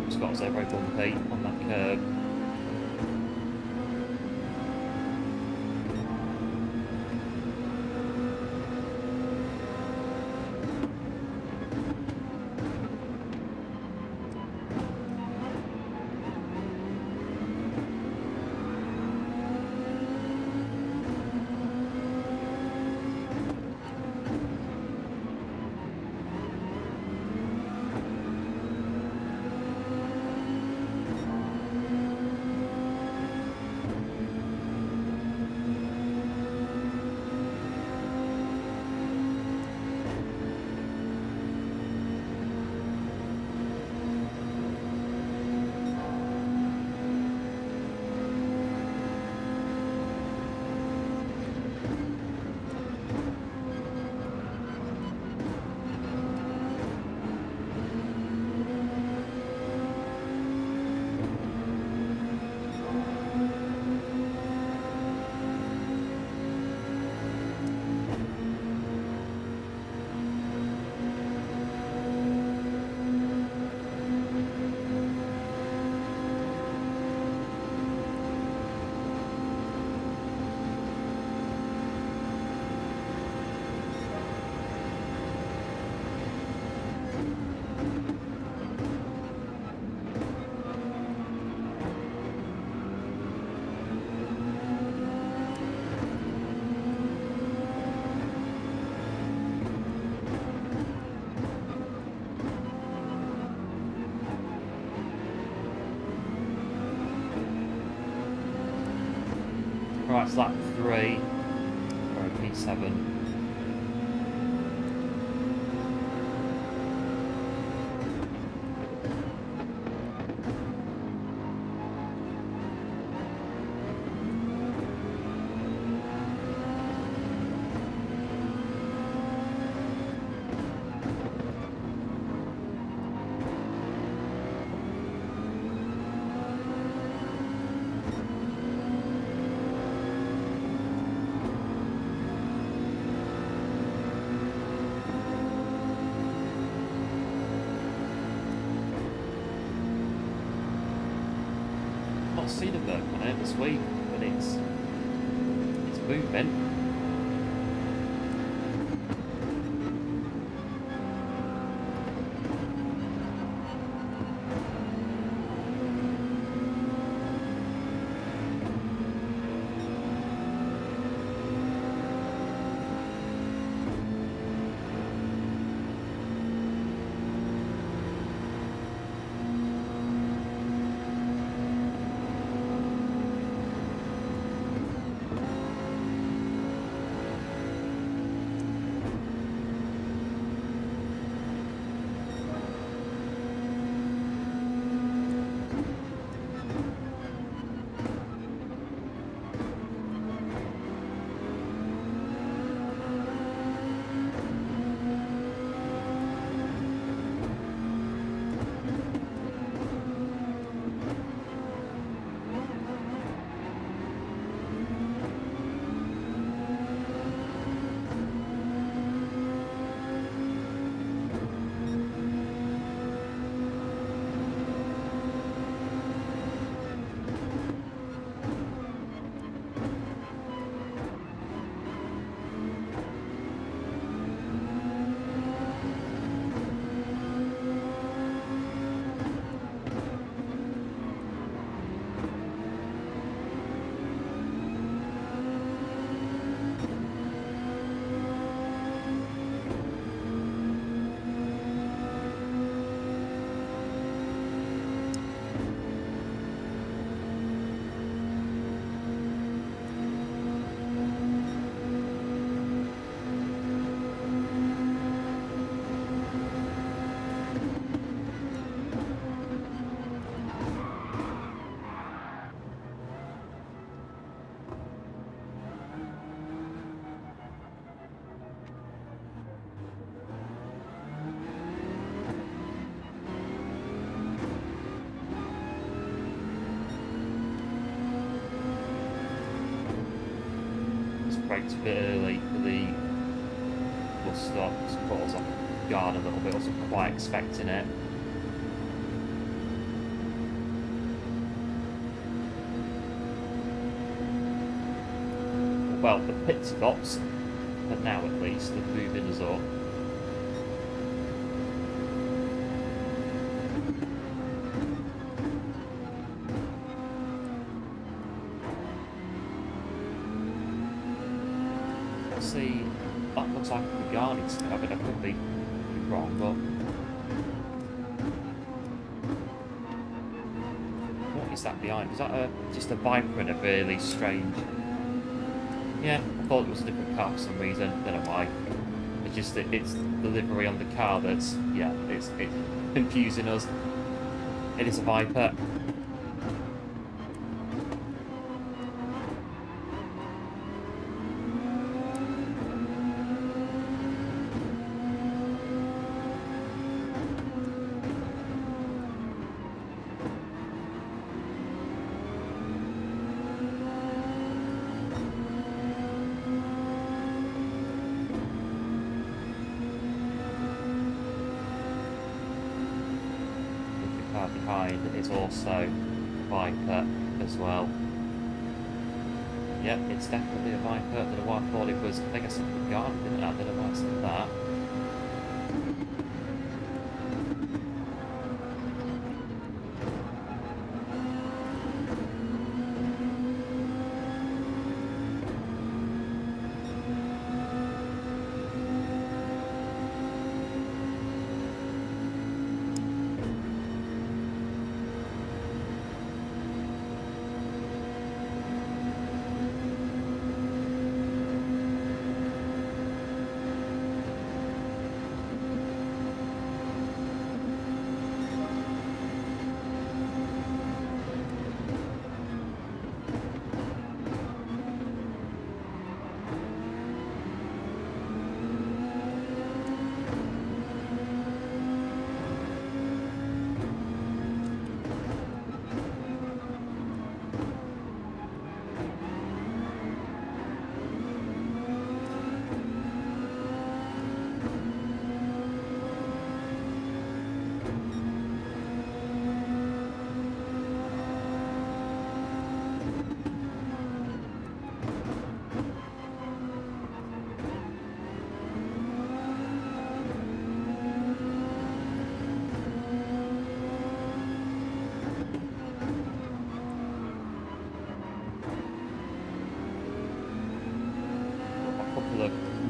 It's got to say very bumpy on that curb. Right, it's lap 3 or a P7. Not seen a Merc on it this week, but it's moving. braked a bit early for the bus stop. Just caught us off guard a little bit. I wasn't quite expecting it. Well, the pit stops, for now at least, are moving us up. See, that looks like a Pagani to me. I mean, I could be wrong, but what is that behind? Is that just a Viper in a really strange? Yeah, I thought it was a different car for some reason. Don't know why. It's just that it's the livery on the car that's, yeah, it's confusing us. It is a Viper. Behind is also Viper as well. Yep, it's definitely a Viper. I don't know why I thought it was. I think I said Pagani, didn't I? I don't know why I said that.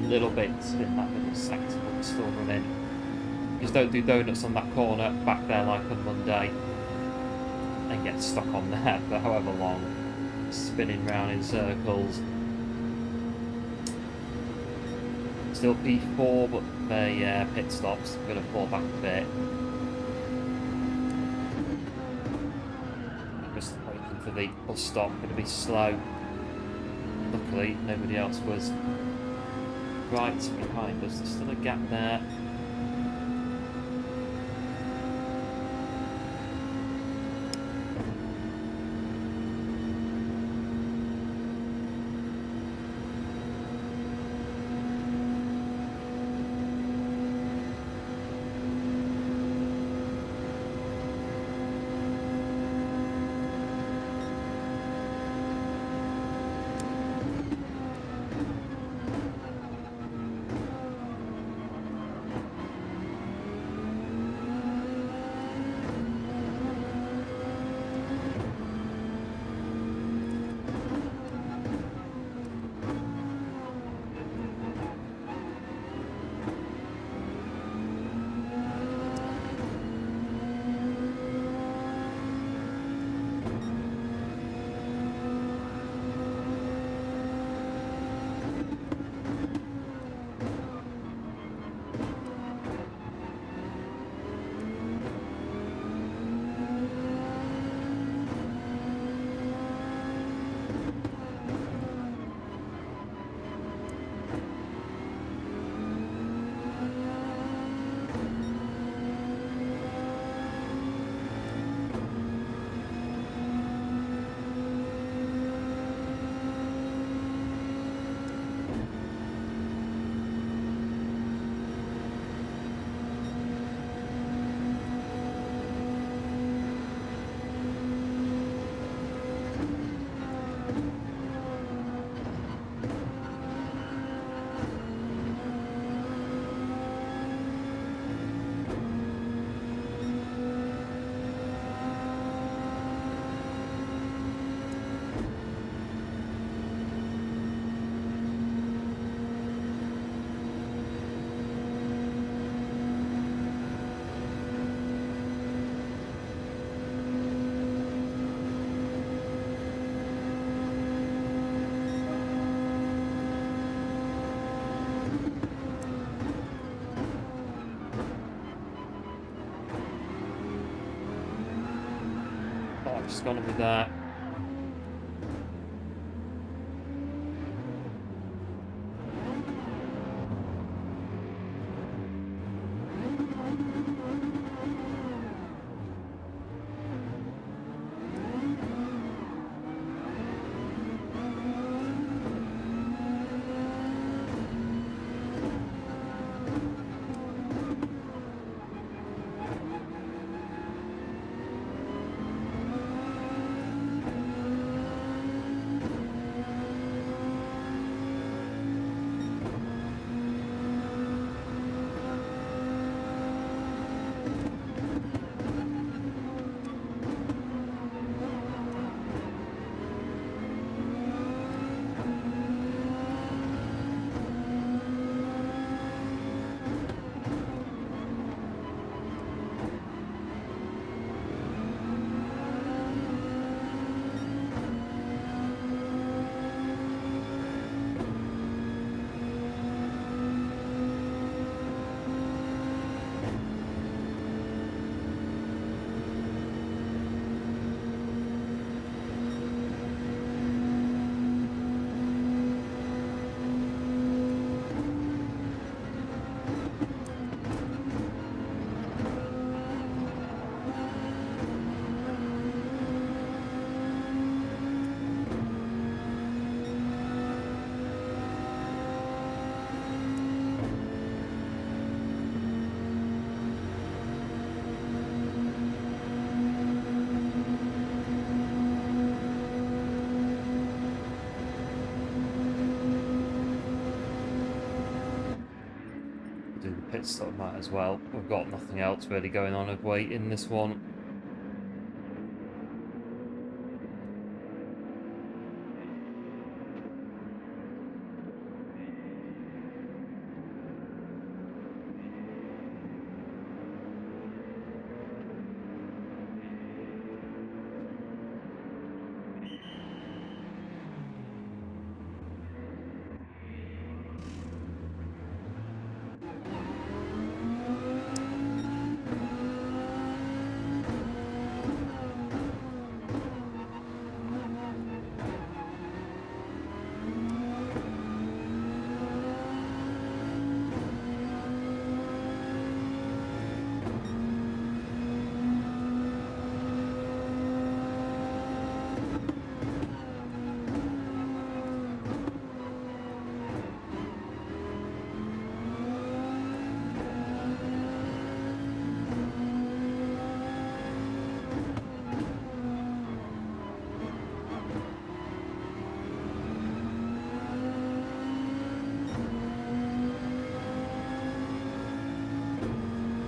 Little bits in that little sector but still running. Just don't do donuts on that corner back there like on Monday and get stuck on there for however long, spinning round in circles. Still P4, but the pit stops going to fall back a bit. Just waiting for the bus stop, going to be slow. Luckily nobody else was right behind us. There's still a gap there. Just gone with that. Do the pit stop might as well. We've got nothing else really going on of weight in this one.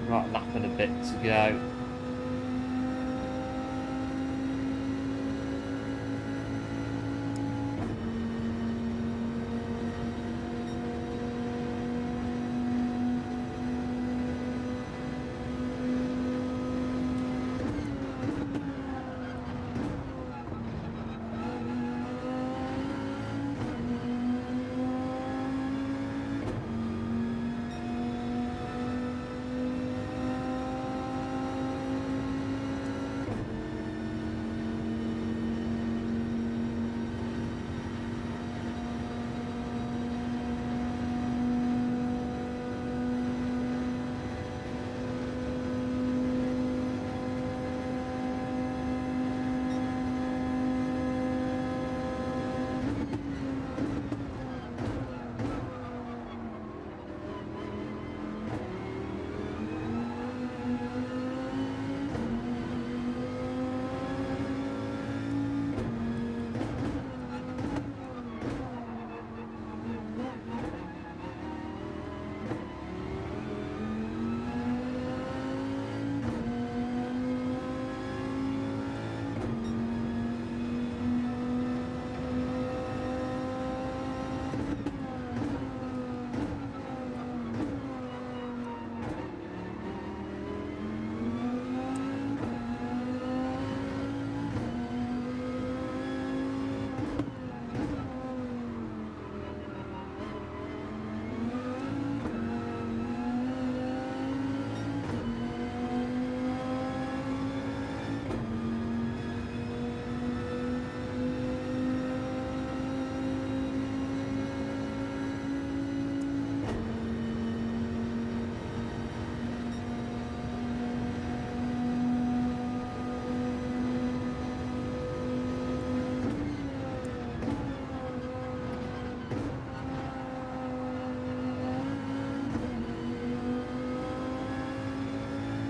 Right, lap and a bit to go.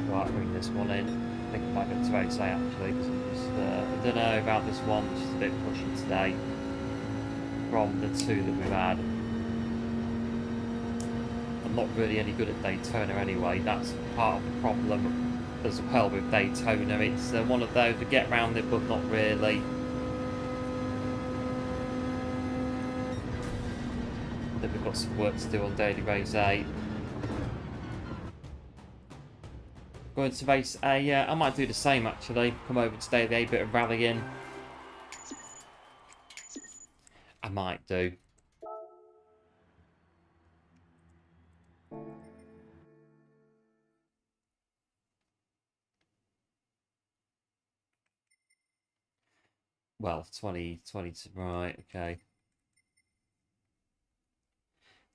Right, bring this one in. I think I might go to 8A actually, because I don't know about this one, which is a bit pushy today from the two that we've had. I'm not really any good at Daytona anyway. That's part of the problem as well with Daytona. It's one of those, we get around it, but not really. Then we've got some work to do on Daily Race 8. Going to race A, I might do the same actually. Come over today, a bit of rallying. I might do. Well, 20, right, okay.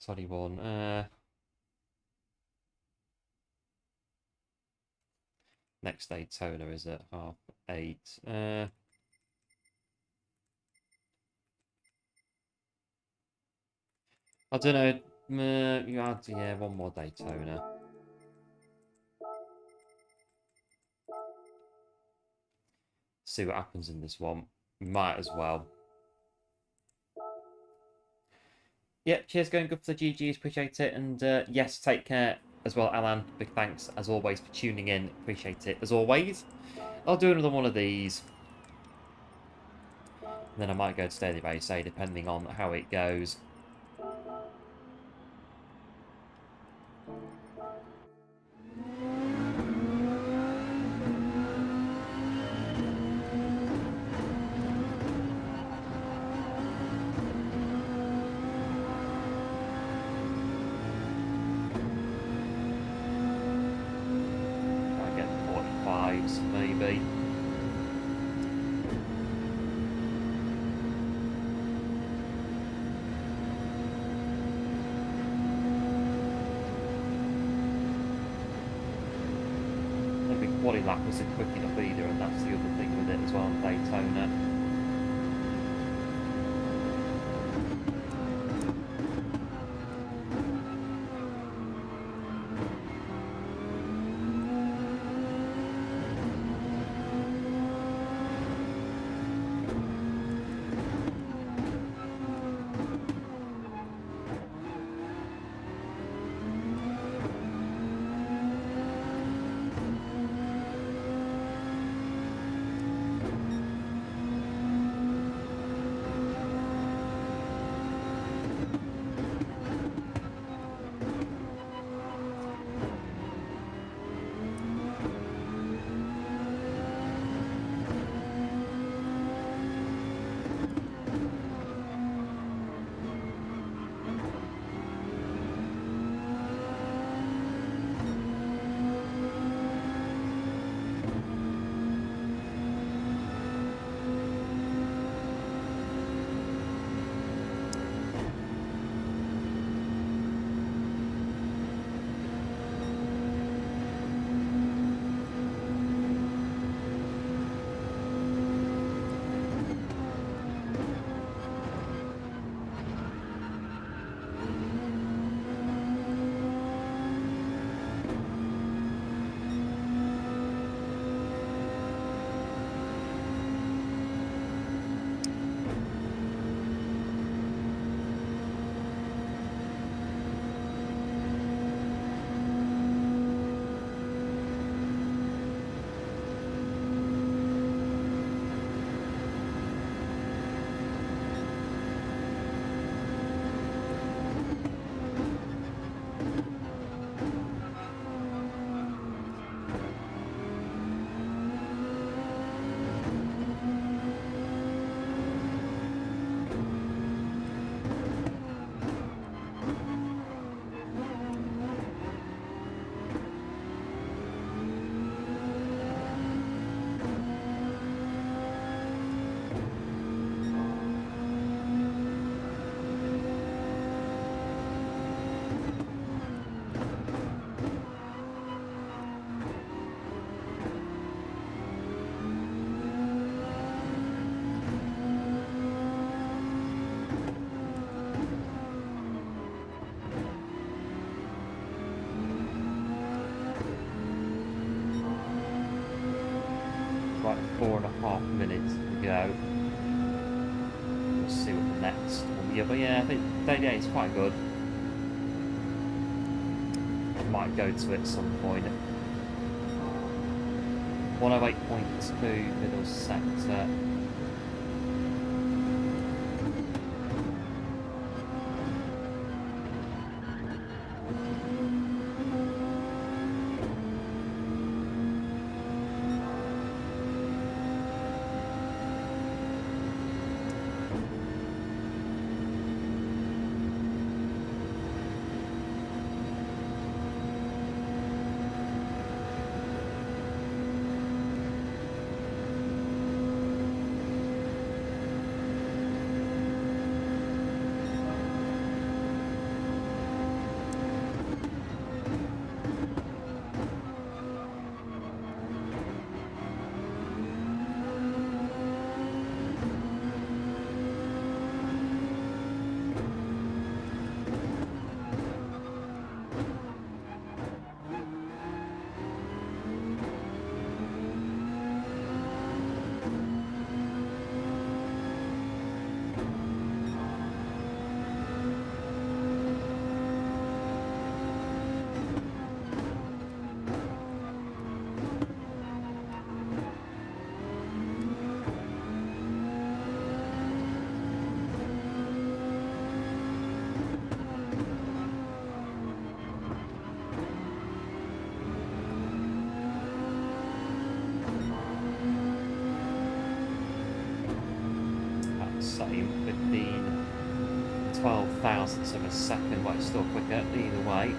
21, next Daytona is at 8:30. I don't know. You had to, yeah, one more Daytona. See what happens in this one. Might as well. Yeah, cheers, going good for the GGs. Appreciate it. And yes, take care as well, Alan. Big thanks as always for tuning in. Appreciate it as always. I'll do another one of these. And then I might go to Daily Race A, depending on how it goes. Maybe. Maybe quali lap isn't quick enough either, and that's the other thing with it as well on Daytona. Right, 4.5 minutes to go. We'll see what the next one will be. But yeah, I think day 8 is quite good. Might go to it at some point. 108.2 middle sector. Same 15 12 thousandths of a second, but it's still quicker either way.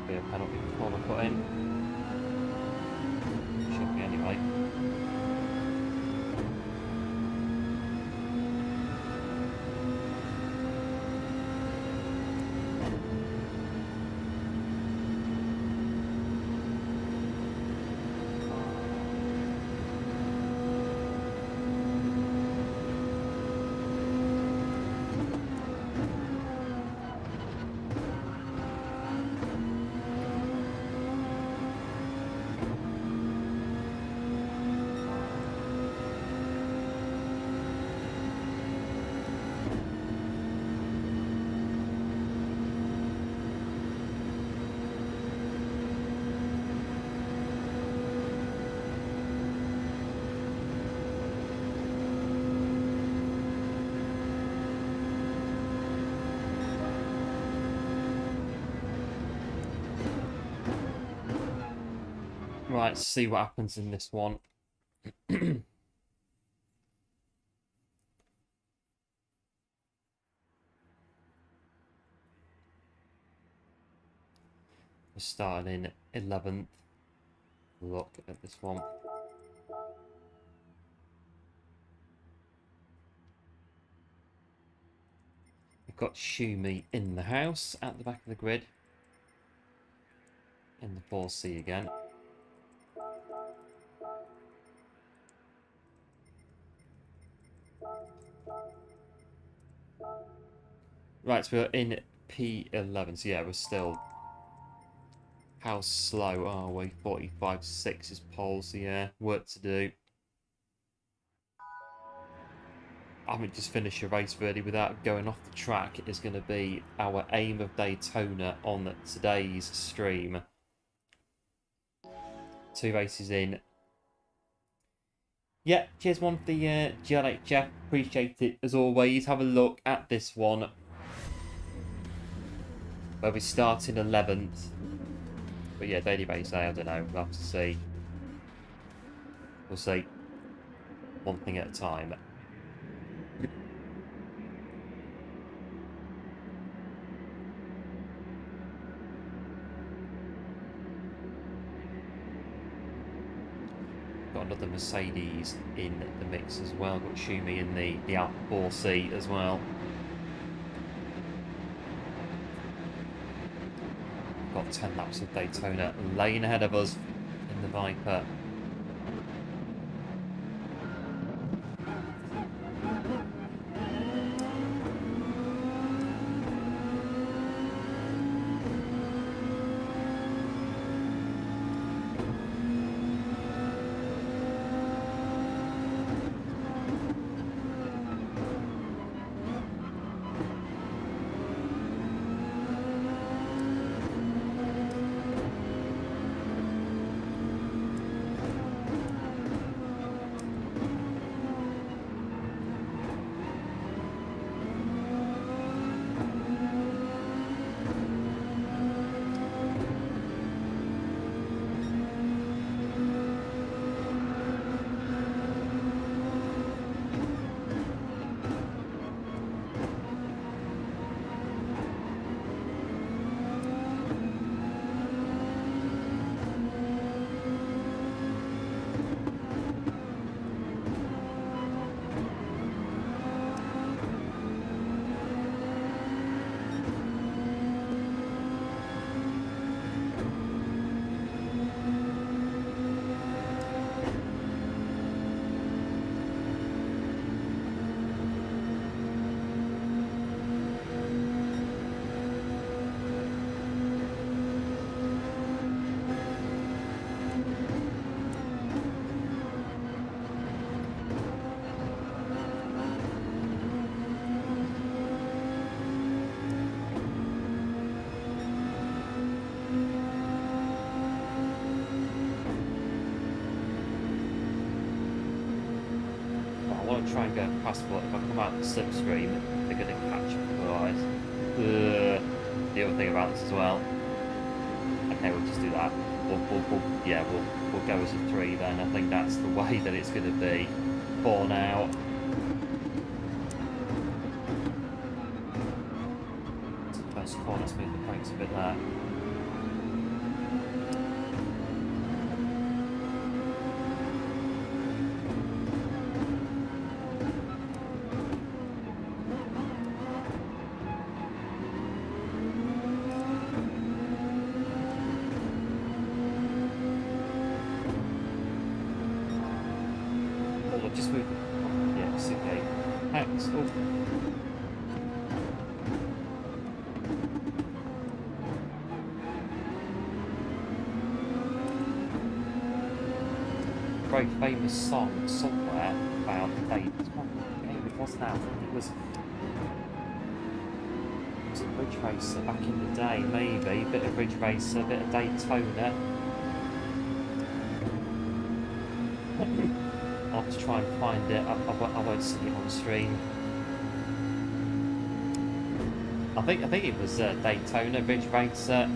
Be a penalty corner put in. Should be anyway. Right, let's see what happens in this one. We're starting in 11th. Look at this one. We've got Shumi in the house at the back of the grid. In the 4C again. Right, so we're in P11. So yeah, we're still... How slow are we? 45.6 is pole, so yeah, work to do. I haven't just finished a race really without going off the track is going to be our aim of Daytona on today's stream. 2 races in. Yeah, cheers one for the GLHF. Appreciate it as always. Have a look at this one. Where we start in 11th. But yeah, daily race A, I don't know. We'll have to see. We'll see. One thing at a time. Got another Mercedes in the mix as well. Got Schumi in the Alfa 4C as well. Got 10 laps of Daytona lane ahead of us in the Viper. Try and go past, but if I come out the slipstream, they're going to catch me. Otherwise, the other thing about this as well. Okay, we'll just do that. We'll go as a 3 then. I think that's the way that it's going to be for now. First corner, smooth the brakes a bit there. Just move. Yeah, Seagate. X. Oh. Very famous song somewhere about Daytona. It was now. It was it Ridge Racer back in the day? Maybe. Bit of Ridge Racer, a bit of Daytona. I'll have to try and find it. I won't see it on stream. I think it was Daytona Ridge Racer.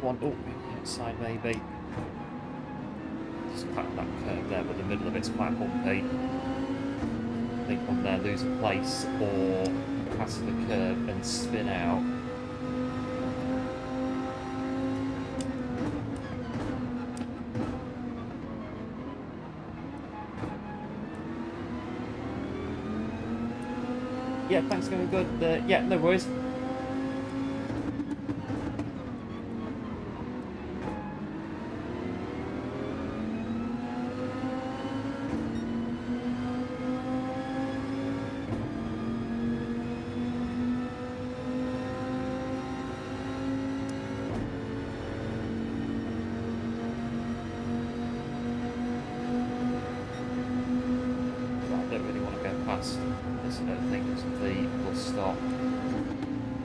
one. Oh, outside maybe. Just cut that curve there, but the middle of it's quite bumpy. I think one there lose a place or pass the curve and spin out. Yeah, thanks, going good. Yeah, no worries. This, I don't think, is the bus stop,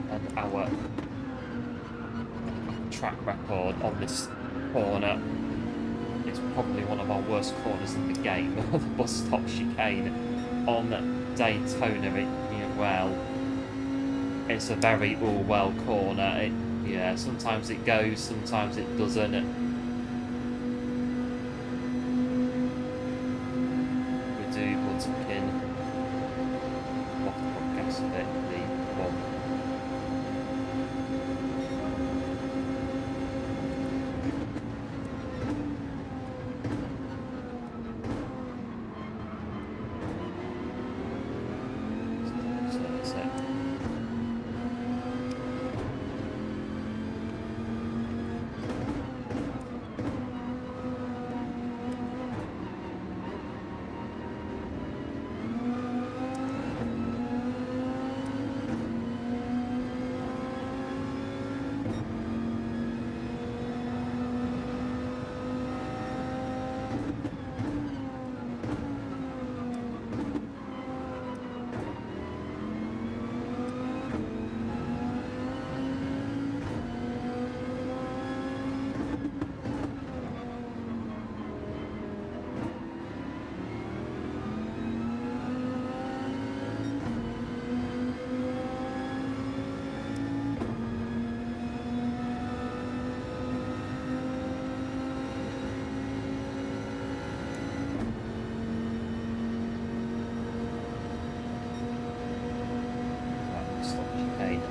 and our track record on this corner is probably one of our worst corners in the game. The bus stop chicane on Daytona. Well, it's a very all-well corner. Yeah, sometimes it goes, sometimes it doesn't.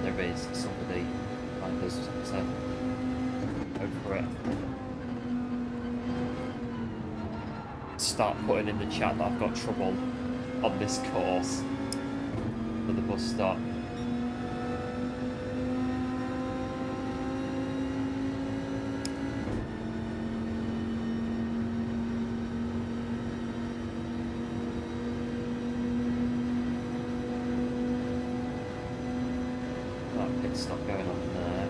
There is somebody like us to go for it. Start putting in the chat that I've got trouble on this course for the bus stop. Stop going on there.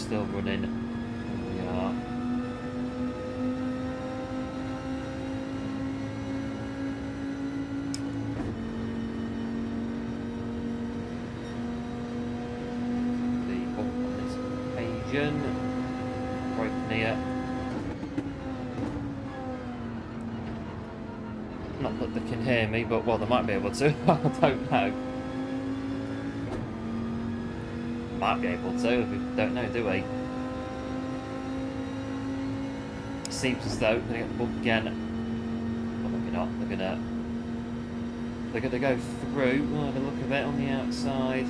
still running. Here we are. The up on this occasion. Broken here. Not that they can hear me, but well, they might be able to. I don't know. Might be able to. We don't know, do we? Seems as though they're going to get the bump again. Well, maybe not. They're gonna go through. Oh, the look of it on the outside.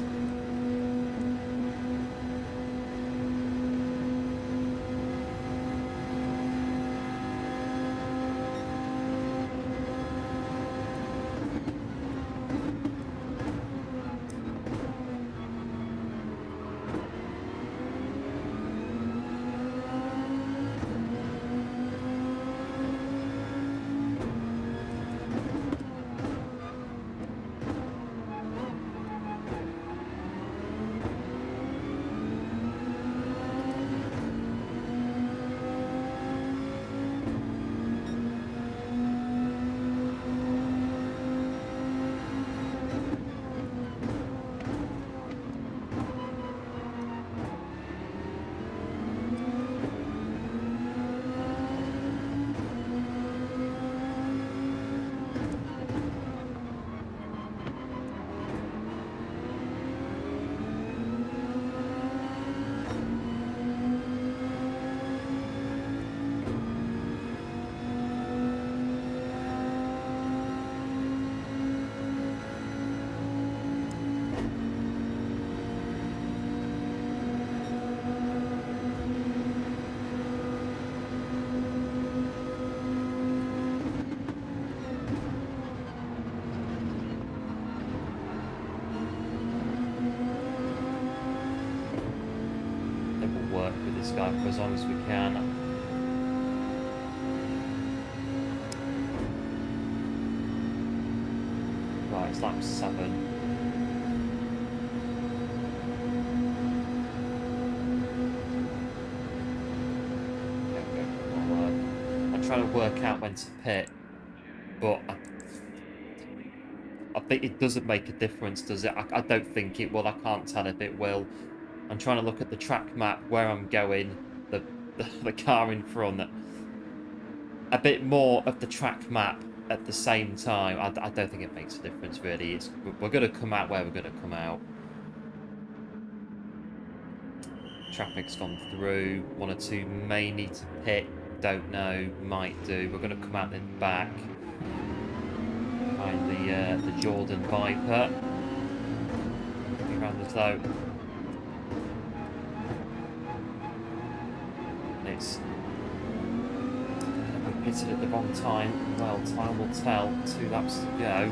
This guy for as long as we can. Right, it's lap 7. I'm trying to work out when to pit, but I think it doesn't make a difference, does it? I don't think it will. I can't tell if it will. I'm trying to look at the track map where I'm going, the car in front. A bit more of the track map at the same time. I don't think it makes a difference, really. We're going to come out where we're going to come out. Traffic's gone through. 1 or 2 may need to pit. Don't know. Might do. We're going to come out in the back. Find the Jordan Viper. Around the slope. We pitted at the wrong time. Well, time will tell. 2 laps to go.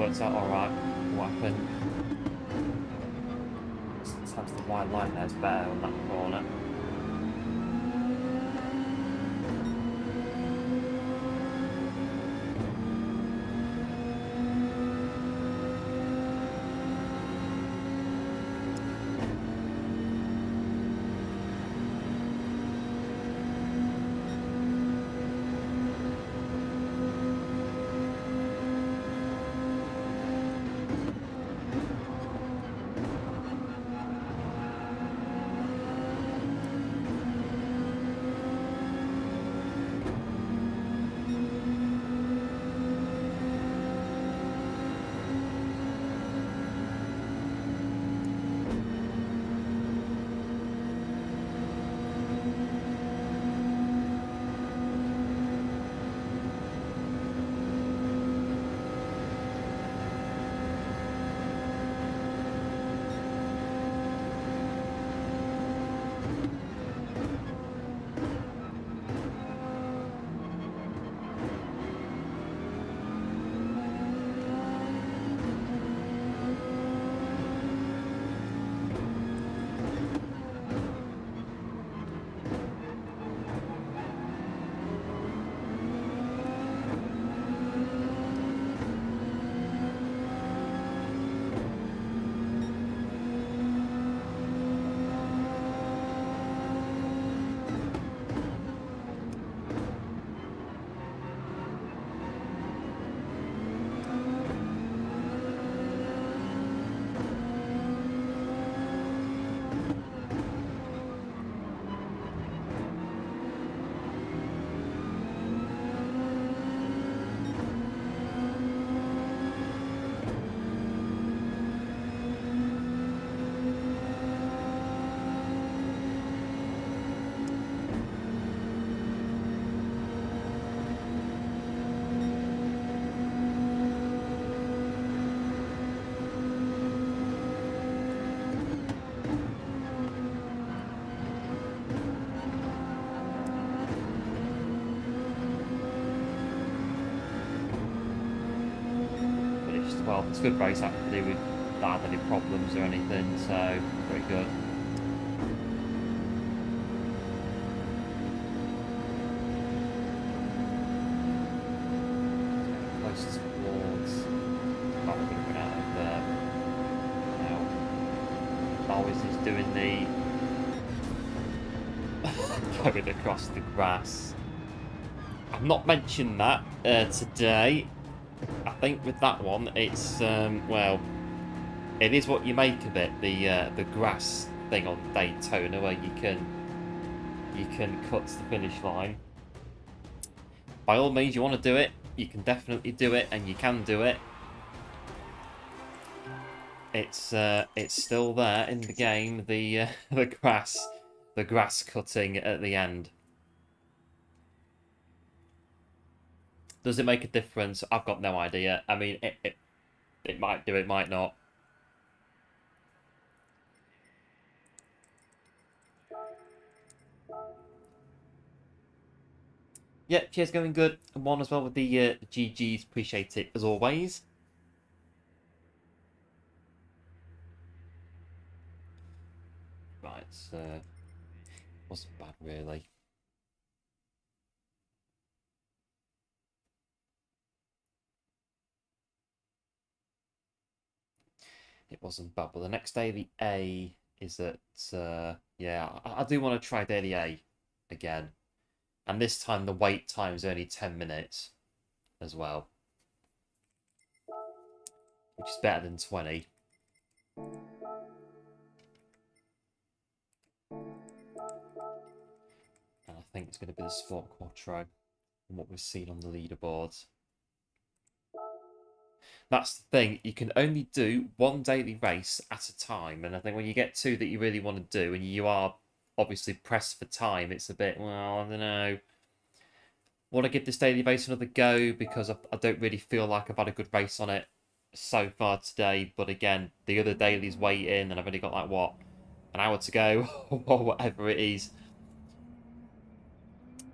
works out alright. What happened? Sometimes the wide line there's better on that corner. Well, it's a good race actually. We not had any problems or anything, so pretty good. Close towards. Oh, we're going out of there. Now, always is doing the going across the grass. I've not mentioned that today. I think with that one, it's well, it is what you make of it. The grass thing on Daytona, where you can cut to the finish line. By all means, you want to do it, you can definitely do it, and you can do it. It's still there in the game. The the grass cutting at the end. Does it make a difference? I've got no idea. I mean, it might do, it might not. Yeah, cheers, going good. And one as well with the GGs. Appreciate it as always. Right, wasn't bad really. It wasn't bad, but the next day the A is at yeah, I do want to try daily A again, and this time the wait time is only 10 minutes as well, which is better than 20. And I think it's going to be the Sport Quattro from what we've seen on the leaderboards. That's the thing, you can only do one daily race at a time, and I think when you get two that you really want to do and you are obviously pressed for time, it's a bit, well, I don't know. Want to give this daily race another go because I don't really feel like I've had a good race on it so far today, but again, the other dailies waiting and I've only got like, what, an hour to go or whatever it is.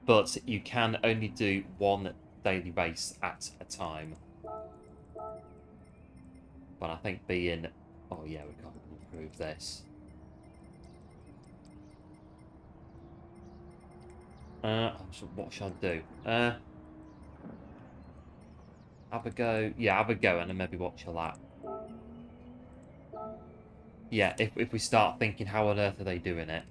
But you can only do one daily race at a time. But I think being... Oh, yeah, we can't improve this. What should I do? Have a go. Yeah, have a go and then maybe watch a lap. Yeah, if we start thinking, how on earth are they doing it?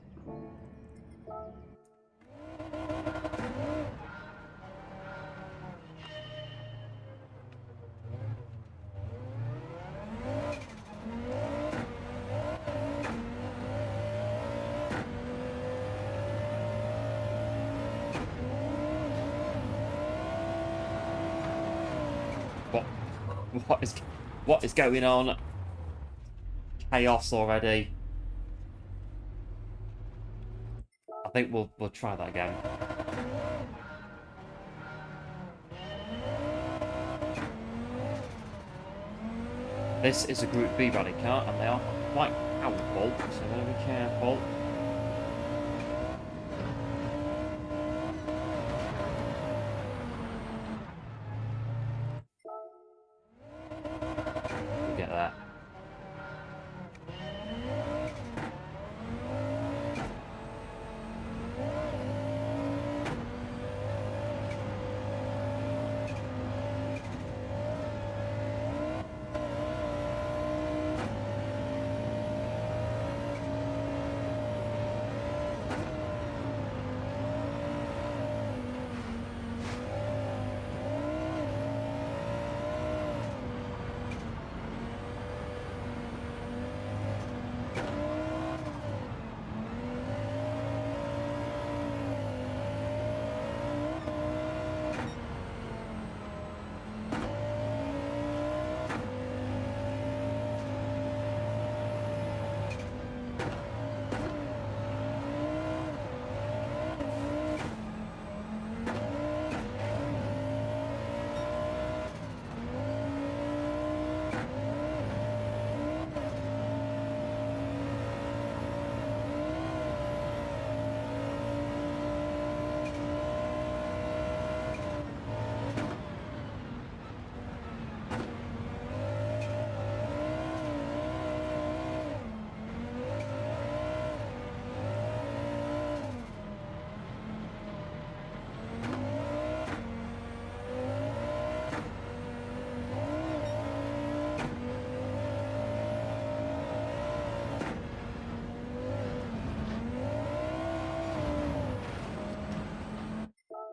What is going on? Chaos already. I think we'll try that again. This is a Group B rally car, and they are quite powerful, so we've got to be careful. We'll get that.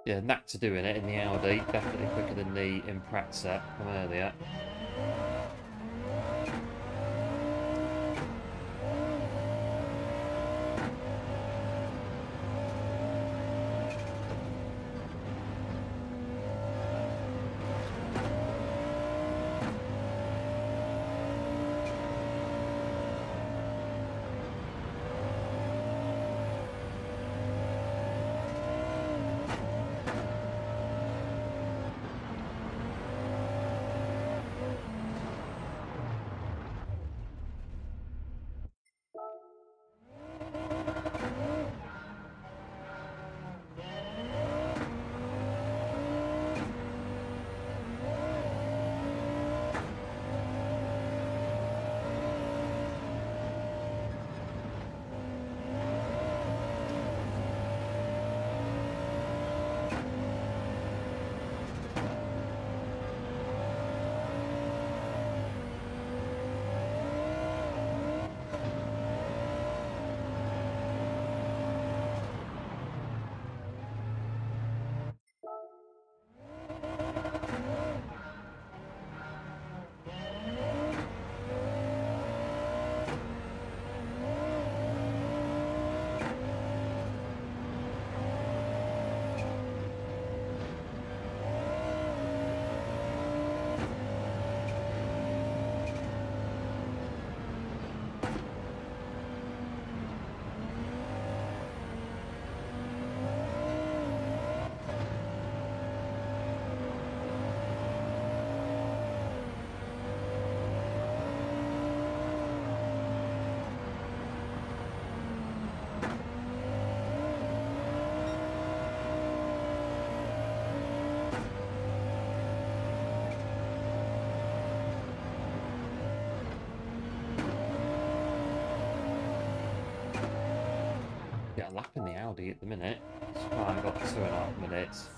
Yeah, knack to doing it in the Audi. Definitely quicker than the Impreza from earlier. Get a lap in the Audi at the minute. So I've got 2.5 minutes.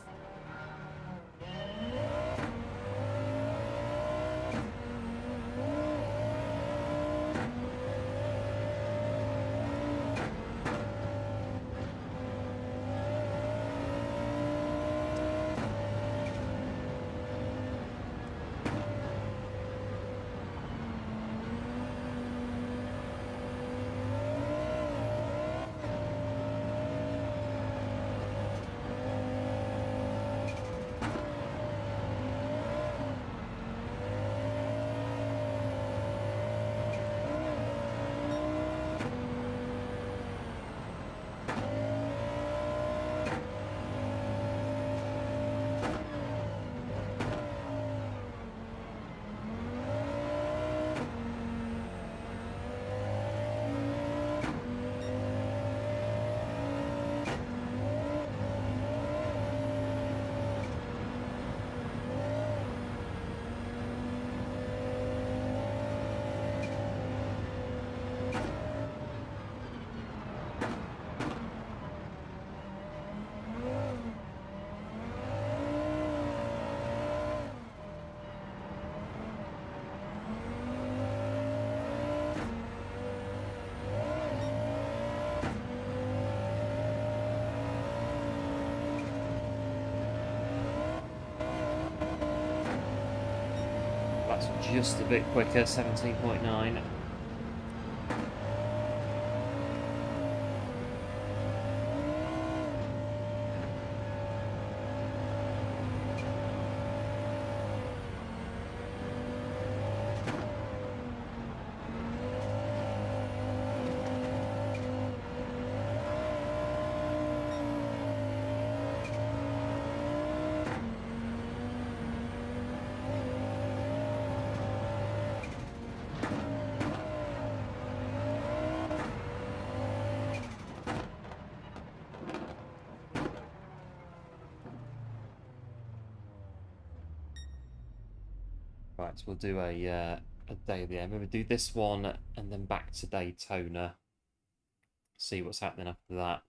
That's just a bit quicker, 17.9. Right, so we'll do a daily. I'm going to do this one and then back to Daytona. See what's happening after that.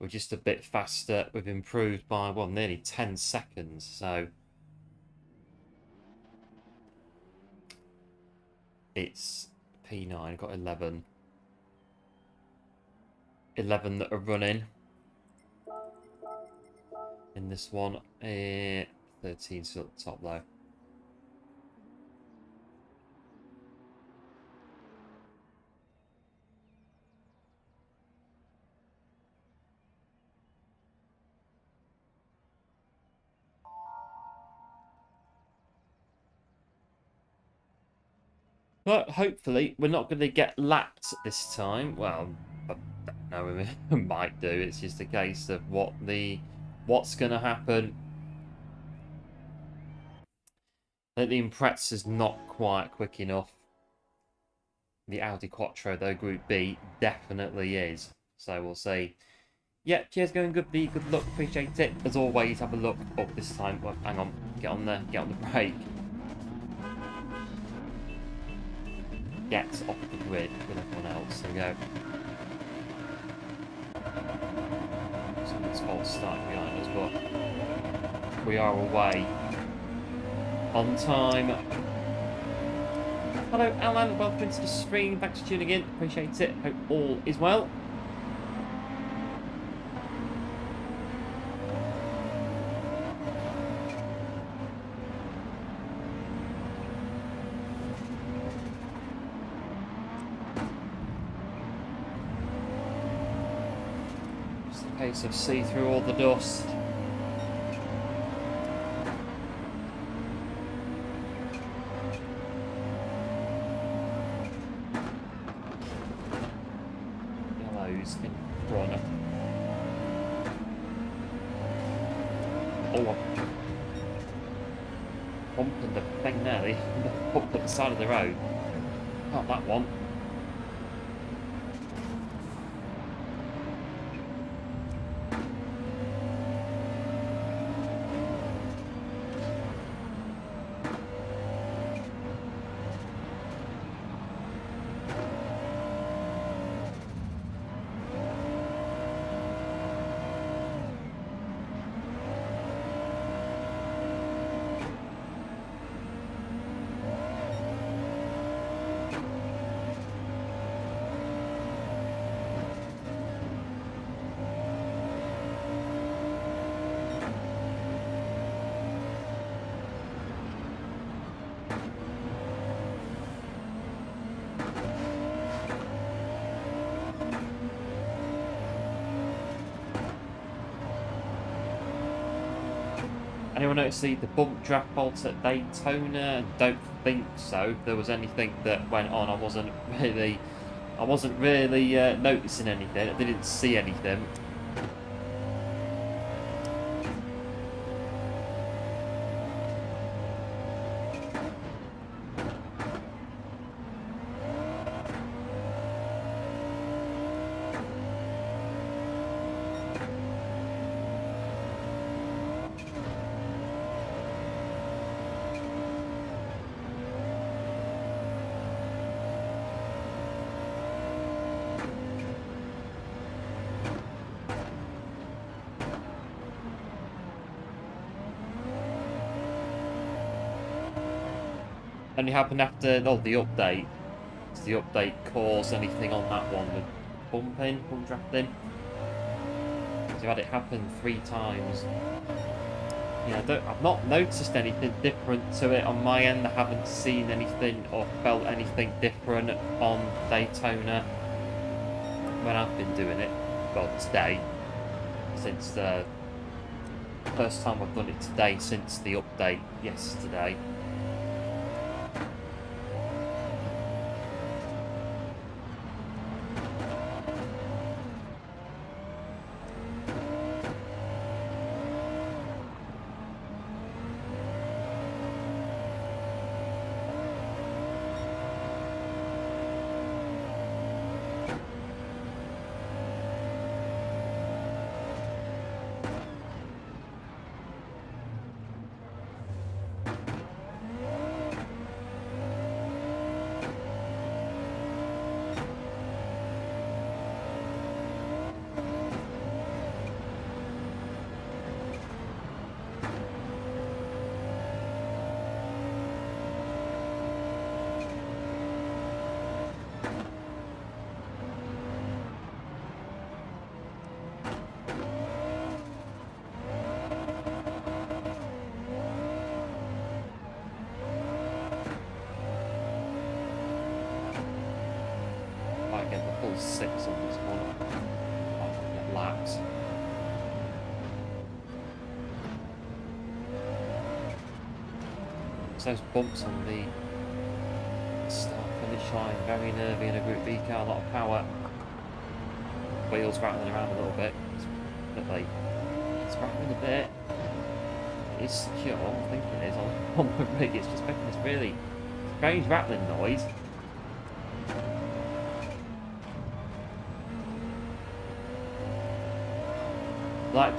We're just a bit faster. We've improved by, well, nearly 10 seconds. So it's P9, got 11. 11 that are running in this one. 13 still at the top though. But hopefully we're not going to get lapped this time. Well, no, we might do. It's just a case of what's going to happen. I think the Impreza is not quite quick enough. The Audi Quattro, though, Group B definitely is. So we'll see. Yeah, cheers, going good. Good luck. Appreciate it. As always, have a look. Oh, this time, well, hang on. Get on the brake. Get off the grid with everyone else. There we go. Someone's false start behind us, but we are away. On time. Hello, Alan. Welcome to the stream. Thanks for tuning in. Appreciate it. Hope all is well. Just a case of see through all the dust. In front. Oh, bumping the thing there, the bump at the side of the road. Not that one. Anyone notice the bump draft bolt at Daytona? Don't think so. If there was anything that went on, I wasn't really noticing anything. I didn't see anything. Only happened after the update. Does the update cause anything on that one with bump drafting? I've had it happen 3 times. Yeah, I've not noticed anything different to it on my end. I haven't seen anything or felt anything different on Daytona when I've been doing it. Well, today, since the first time I've done it today since the update yesterday. Get the full 6 on this one. I'll get laps. So those bumps on the start finish line, very nervy in a Group B car, a lot of power. Wheels rattling around a little bit. It's rattling a bit. It's secure, I think it is on the rig. It's just making this really strange rattling noise. Like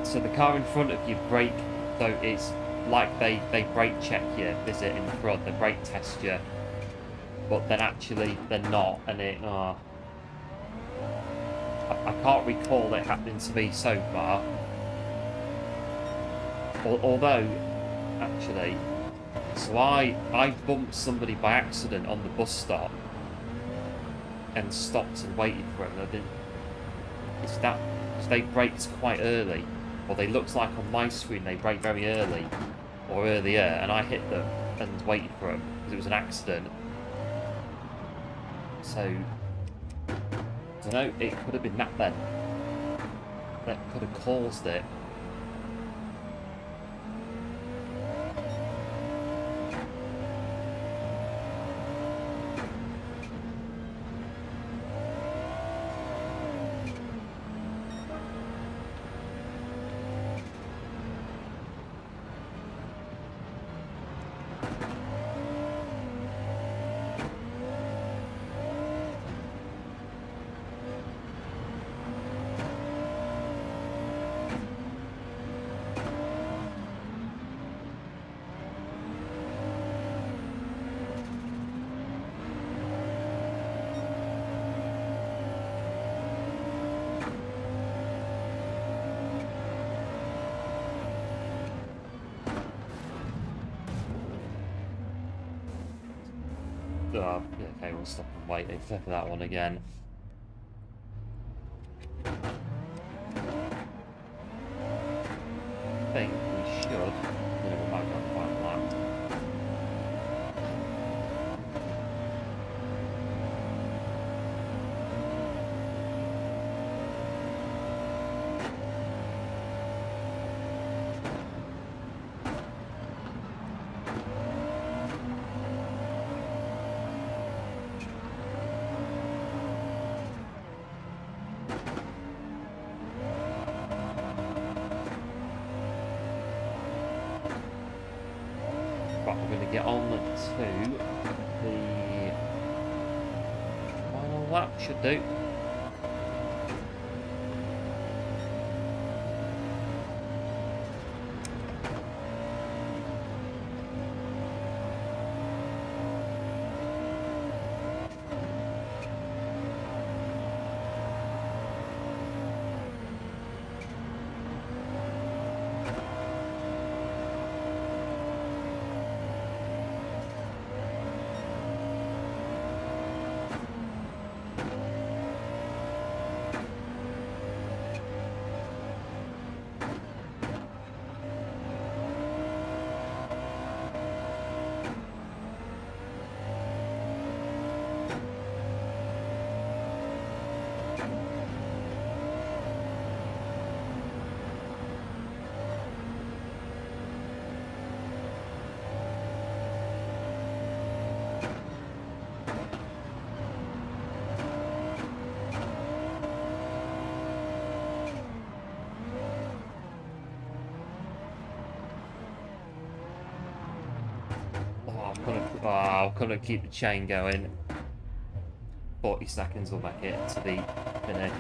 so the car in front of you brake, so it's like they brake check you, visit in front, they brake test you, but then actually they're not, and I can't recall it happening to me so far. Although, actually, so I bumped somebody by accident on the bus stop and stopped and waited for him. I didn't. It's that. They braked quite early, or they looked like on my screen they braked very early or earlier, and I hit them and waited for them because it was an accident. So I don't know, it could have been that then that could have caused it. Oh, yeah, okay, we'll stop and wait for that one again. I think we should. We might not quite land. we get on to the final lap. Should do. I couldn't keep the chain going. 40 seconds will make it to the finish.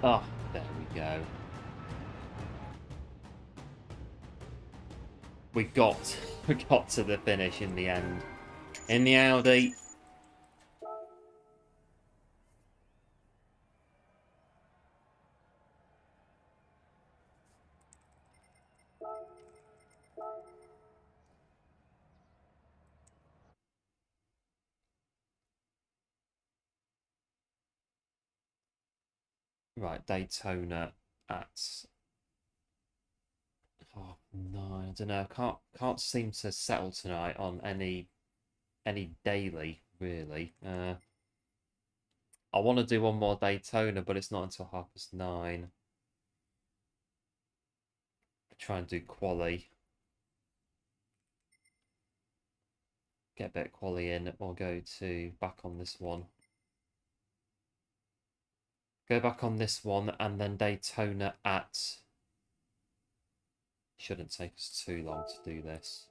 Oh, there we go. We got to the finish in the end. In the Audi. Right, Daytona at... Oh no, I don't know. Can't seem to settle tonight on any daily really. I want to do one more Daytona, but it's not until 9:30. Try and do quali. Get a bit of quali in. We'll go to back on this one. Go back on this one and then Daytona at... Shouldn't take us too long to do this.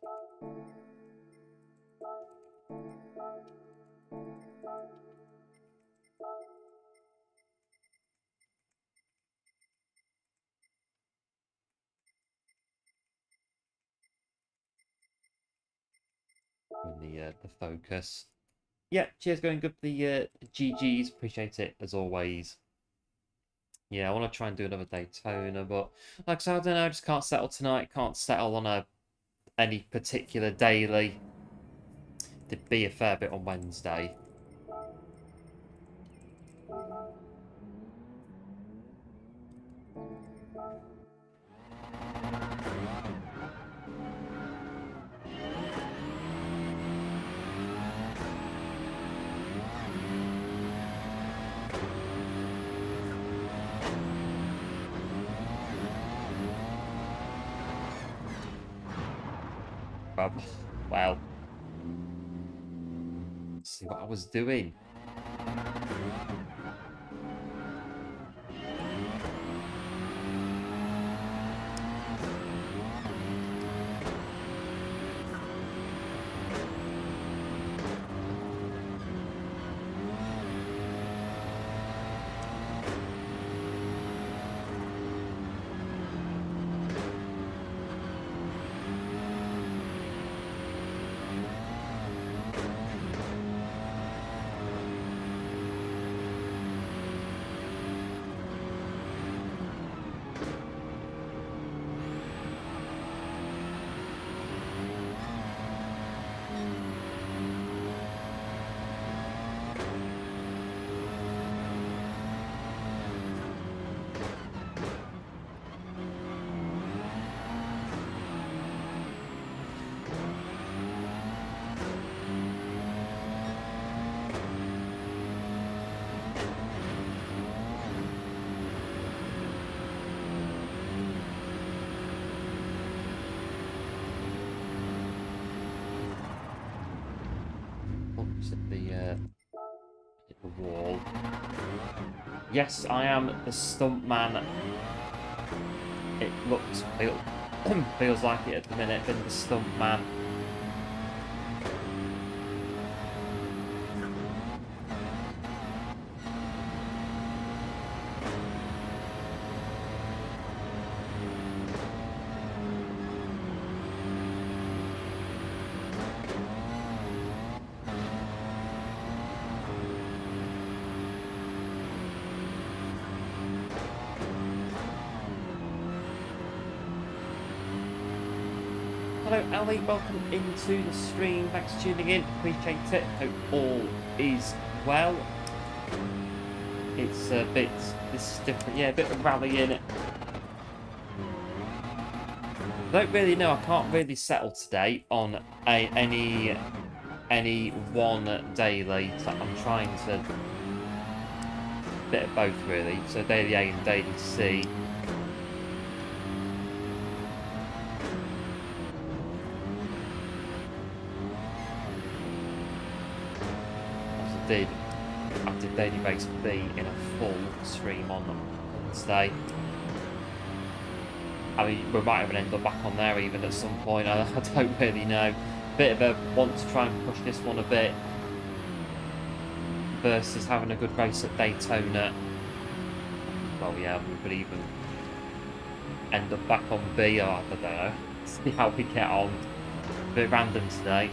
In the focus. Yeah, cheers, going good. The GGs, appreciate it as always. Yeah, I want to try and do another Daytona, but like I said, I don't know, I just can't settle tonight. Can't settle on any particular daily. There'd be a fair bit on Wednesday. Well, let's see what I was doing. Just hit the wall. Yes, I am the stunt man. It feels like it at the minute, been the stunt man. Hello Ali, welcome into the stream, thanks for tuning in, appreciate it, hope all is well. It's a bit, this is different, yeah, a bit of rallying. I don't really know, I can't really settle today on any one daily, so I'm trying to, a bit of both really, so daily A and daily C. I did Daily Race B in a full stream on Wednesday. I mean, we might even end up back on there even at some point. I don't really know. Bit of a want to try and push this one a bit versus having a good race at Daytona. Well, yeah, we could even end up back on B, or I don't know. See how we get on. A bit random today.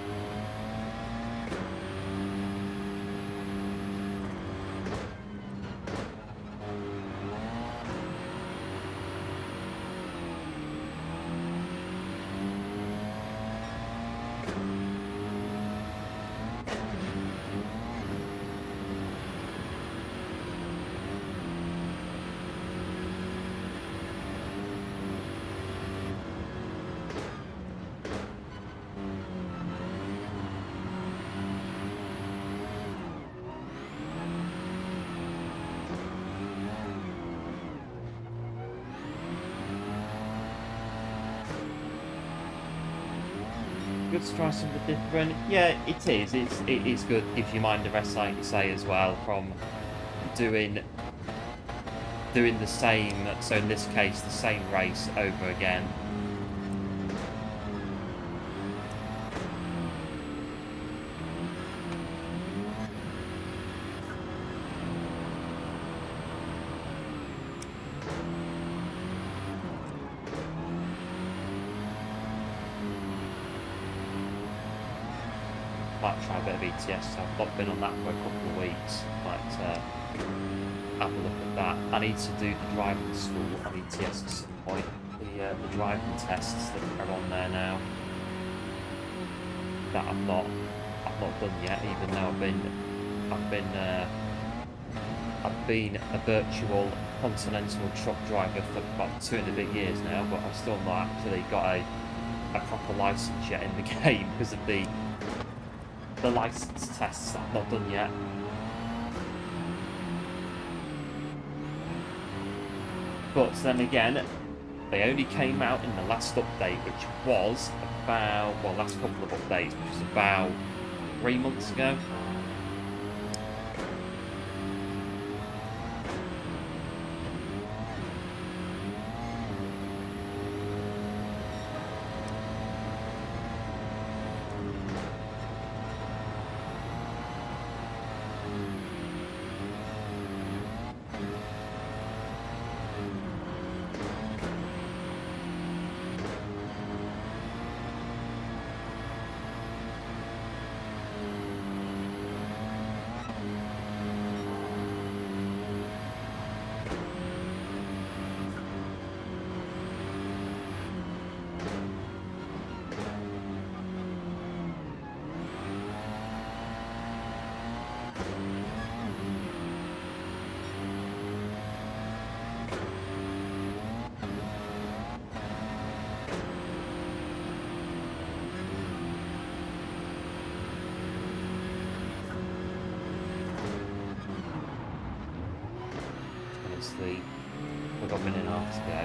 Good to try something different. Yeah, it is. It is good. Gives your mind a rest, like you say, as well, from doing the same. So in this case, the same race over again. Might try a bit of ETS, so I've not been on that for a couple of weeks. Might have a look at that. I need to do the driving school on ETS at some point. The driving tests that are on there now. That I've not done yet, even though I've been a virtual continental truck driver for about 2.5 years now, but I've still not actually got a proper license yet in the game because of the license tests that I've not done yet. But then again, they only came out in the last update, which was about, well, last couple of updates, which was about 3 months ago. We've got a minute and a half to go.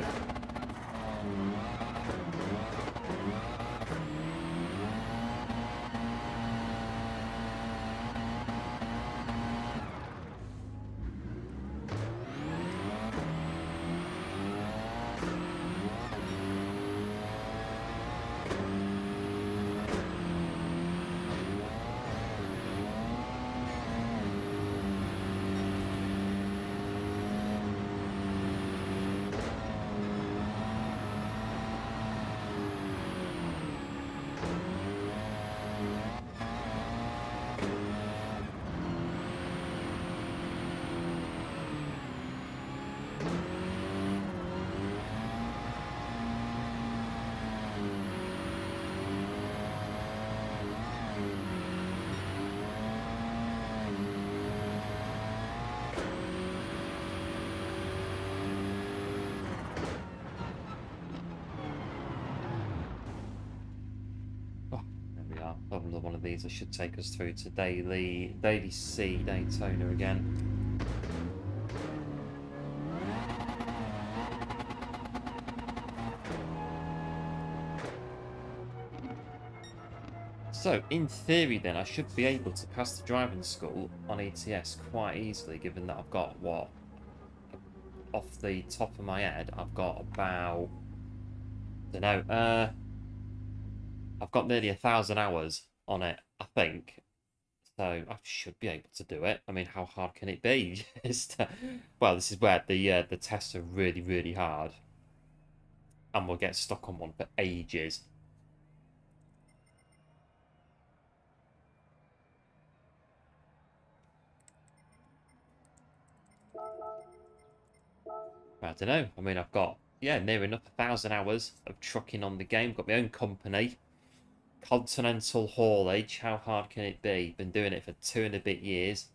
Another one of these that should take us through to Daily C Daytona again. So, in theory then, I should be able to pass the driving school on ETS quite easily, given that I've got, what, off the top of my head, I've got about, I don't know, I've got nearly 1,000 hours on it, I think. So, I should be able to do it. I mean, how hard can it be? Well, this is where the tests are really, really hard. And we'll get stuck on one for ages. I don't know. I mean, I've got, yeah, near enough 1,000 hours of trucking on the game. Got my own company. Continental haulage. How hard can it be? Been doing it for 2 and a bit years.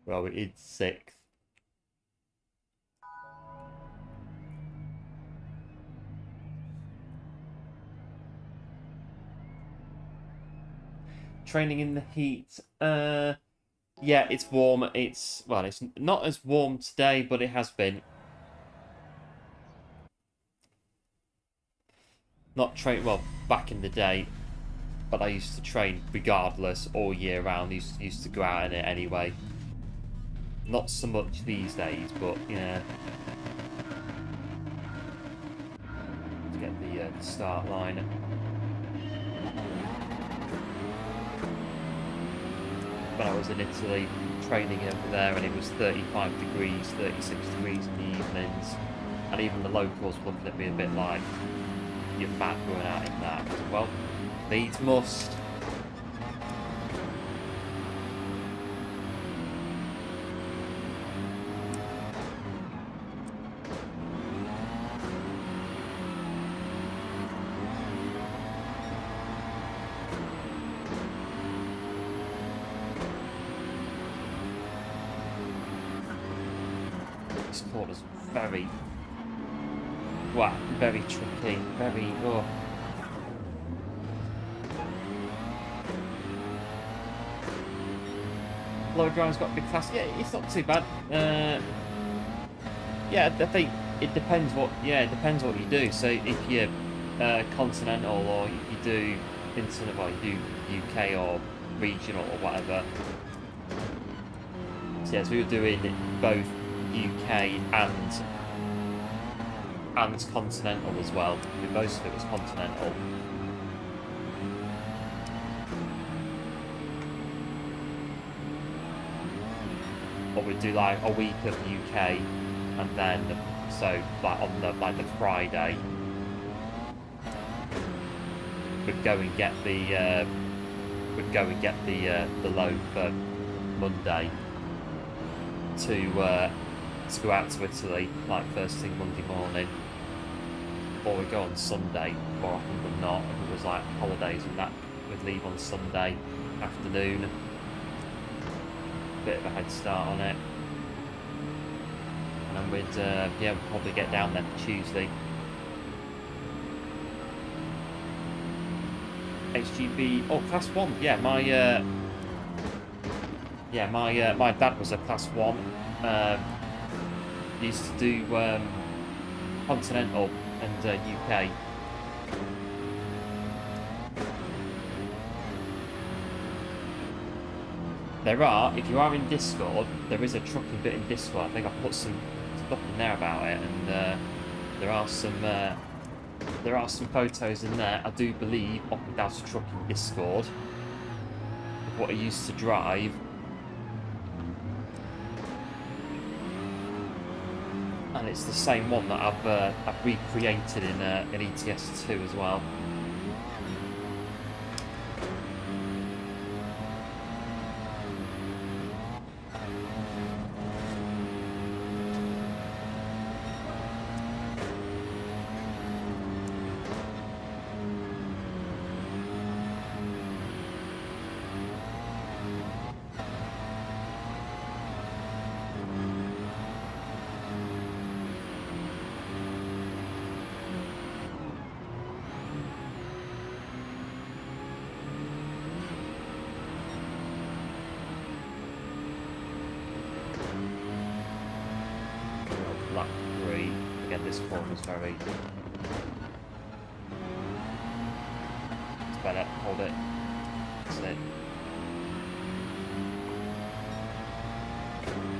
Well, it's 6th. Training in the heat. Yeah, it's warm. It's not as warm today, but it has been. Not train well back in the day, but I used to train regardless all year round. Used to go out in it anyway. Not so much these days, but yeah. Let's get the start line. When I was in Italy training over there, and it was 35 degrees, 36 degrees in the evenings, and even the locals were looking at me a bit like, you're mad going out in that. Well, needs must. This corner's very, well, very tricky, very, oh. Lower drive's got a big class. Yeah, it's not too bad. Yeah, I think it depends what. Yeah, it depends what you do. So if you're continental, or if you do internet, well, you do UK or regional or whatever. So yes, we were doing both UK and continental as well. Most of it was continental. But we'd do like a week of UK, and then so like on the Friday we'd go and get the load for Monday to go out to Italy like first thing Monday morning, or we'd go on Sunday more often than not. If it was like holidays and that, we'd leave on Sunday afternoon. Bit of a head start on it, and then we'd probably get down there for Tuesday. HGB, oh, class 1. Yeah, my dad was a class 1. Used to do continental and UK. There are, if you are in Discord, there is a trucking bit in Discord. I think I've put some stuff in there about it, and there are some photos in there. I do believe up and down to trucking Discord of what I used to drive. And it's the same one that I've recreated in ETS2 as well. lap 3. Again, this corner is very... It's better, hold it. That's it.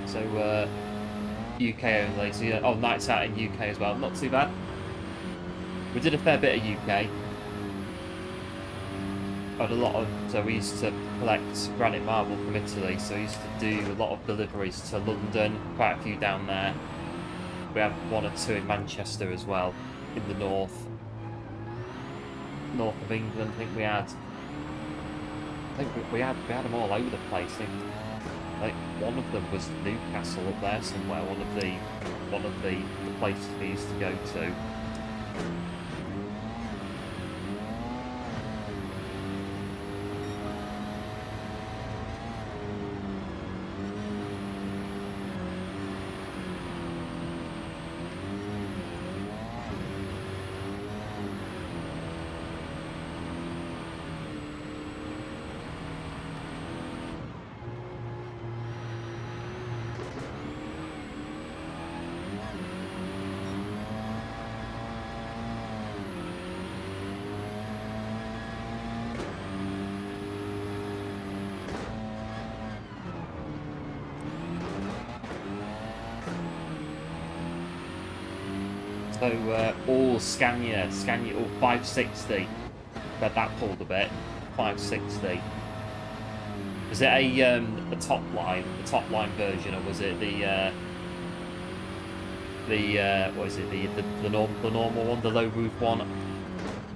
So, UK only, so yeah, oh, nights out in UK as well, not too bad. We did a fair bit of UK. Had a lot of, so we used to collect granite marble from Italy, so we used to do a lot of deliveries to London, quite a few down there. We have 1 or 2 in Manchester as well, in the north of England. I think we had them all over the place. I think, like, one of them was Newcastle up there somewhere. One of the places we used to go to. So all Scania, all 560, but that pulled a bit. 560. Was it a top line version, or was it the what is it, the normal one, the low roof one?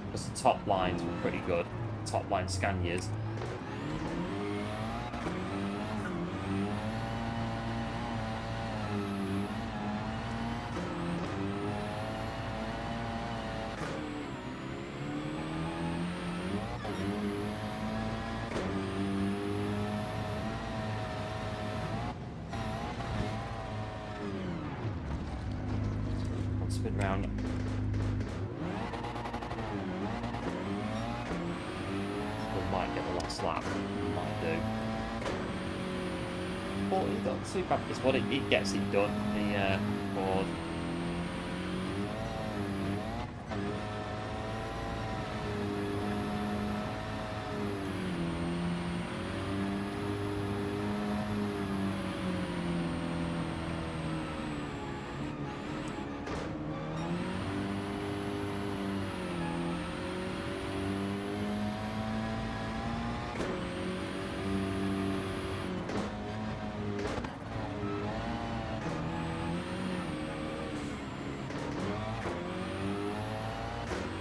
Because the top lines were pretty good. Top line Scanias. Spin round. We might get the last lap. Might do. But it's not too bad because what it gets it done. The board.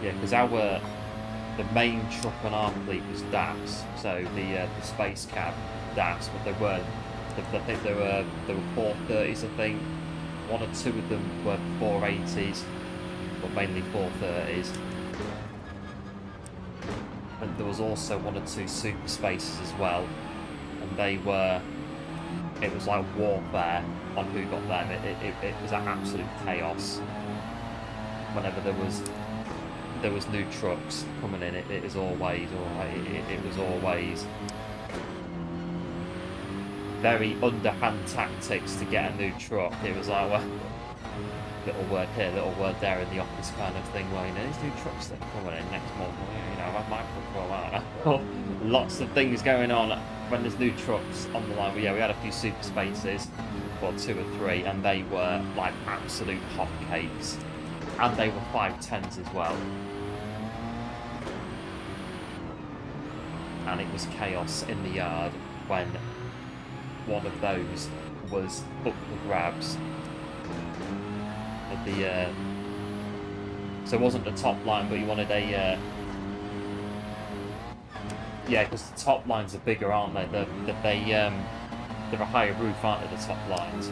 Yeah, because the main truck on our fleet was DAFs, so the space cab DAFs, but they weren't. I think there were 430s. I think 1 or 2 of them were 480s, but mainly 430s. And there was also 1 or 2 super spaces as well, and they were. It was like warfare on who got them. It was an absolute chaos. Whenever there was new trucks coming in, it was always very underhand tactics to get a new truck. It was like, well, little word here, little word there in the office kind of thing, where, you know, these new trucks that are coming in next month, you know, I've had my truck for a while. Lots of things going on when there's new trucks on the line. But yeah, we had a few super spaces, well, 2 or 3, and they were like absolute hotcakes. And they were 510s as well. And it was chaos in the yard when one of those was up for grabs. So it wasn't the top line, but you wanted a... yeah, because the top lines are bigger, aren't they? They're a higher roof, aren't they, the top lines?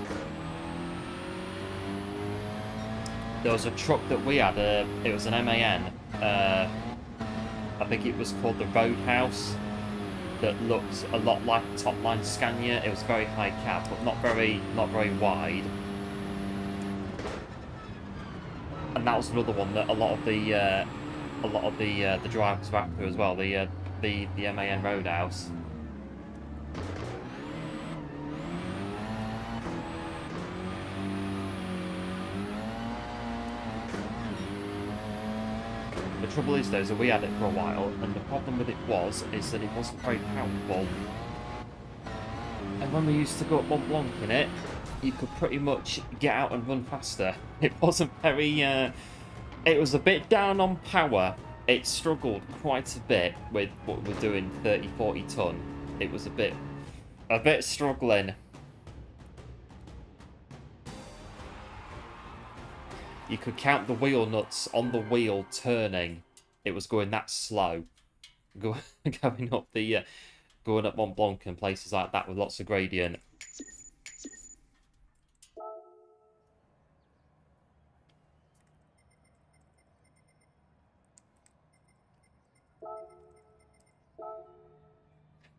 There was a truck that we had, it was an MAN, I think it was called the Roadhouse, that looked a lot like a top line Scania. It was very high cab, but not very wide. And that was another one that a lot of the drivers were after as well. The MAN Roadhouse. trouble is, though, is that we had it for a while, and the problem with it is that it wasn't very powerful. And when we used to go up Mont Blanc in it, you could pretty much get out and run faster. It wasn't very, it was a bit down on power. It struggled quite a bit with what we're doing 30-40 ton. It was a bit struggling. You could count the wheel nuts on the wheel turning. It was going that slow. Going up the, going up Mont Blanc and places like that with lots of gradient.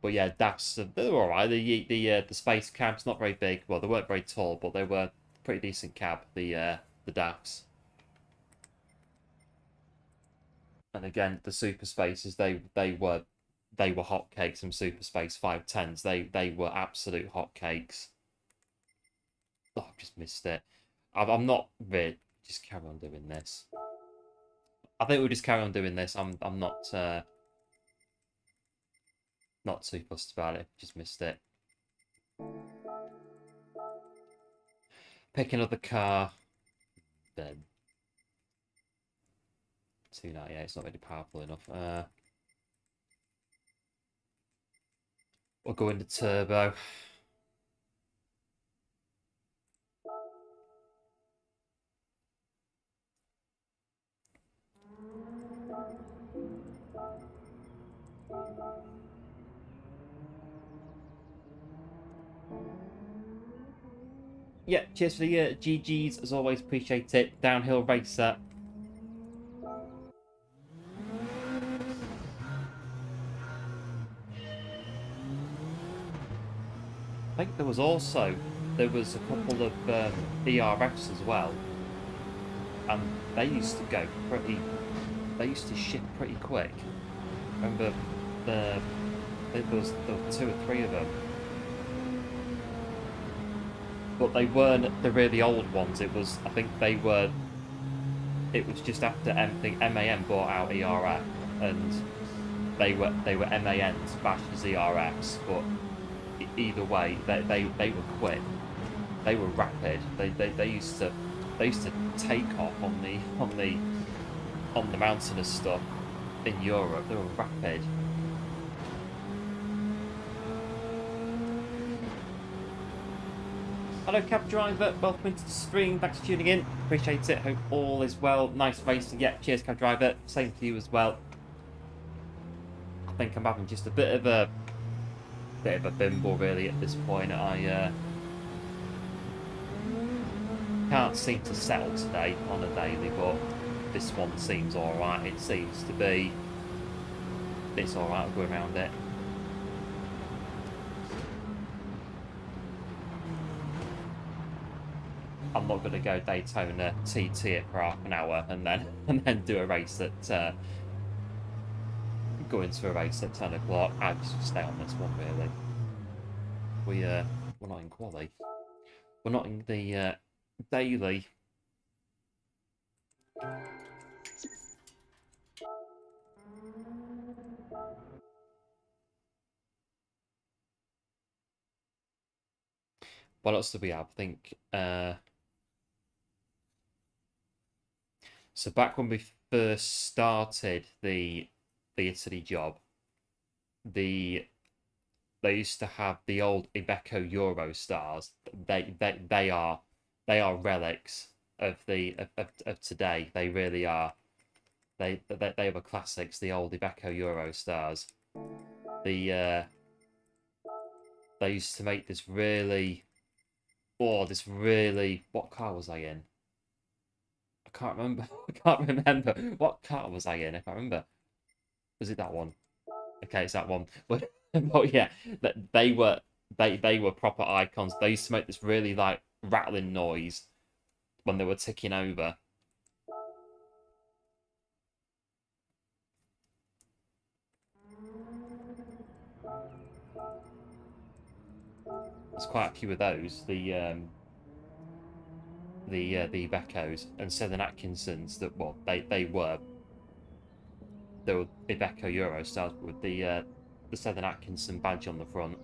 But yeah, DAFs, they're alright. The space cab's not very big. Well, they weren't very tall, but they were pretty decent cab, the DAFs. And again, the Super Spaces, they were hotcakes. Some Super Space 510s, they were absolute hotcakes. Oh, I've just missed it. I'm not really. Just carry on doing this. I think we'll just carry on doing this. I'm not too fussed about it. Just missed it. Pick another car. Then 298. It's not really powerful enough. We'll go into turbo. Yeah, cheers for the GGs, as always, appreciate it. Downhill racer. I think there was a couple of ERFs as well, and they used to go they used to ship pretty quick. Remember, I think there were 2 or 3 of them. But they weren't the really old ones. It was, I think it was just after MAN bought out ERF, and they were MANs bashed as ERFs, but either way, they were quick. They were rapid. They used to take off on the mountainous stuff in Europe. They were rapid. Hello, cab driver. Welcome into the stream. Thanks for tuning in. Appreciate it. Hope all is well. Nice racing. Yeah, cheers, cab driver. Same to you as well. I think I'm having just a bit of a bimble really at this point. I can't seem to settle today on a daily, but this one seems alright. It seems to be. It's alright. I'll go around it. I'm not going to go Daytona TT it for half an hour and then do a race at go into a race at 10 o'clock. I'll just stay on this one really. We're not in quali. We're not in the daily. What else do we have? I think so back when we first started the Italy job, they used to have the old Iveco Euro stars. They are relics of today. They really are. They were classics. The old Iveco Euro stars. They used to make this really. Oh, what car was I in? I can't remember. I can't remember. What car was I in? I can't remember. Was it that one? Okay, it's that one. But yeah, they were proper icons. They used to make this really like rattling noise when they were ticking over. There's quite a few of those. The Ivecos and Southern Atkinsons that they were the Iveco Euro styles with the Southern Atkinson badge on the front.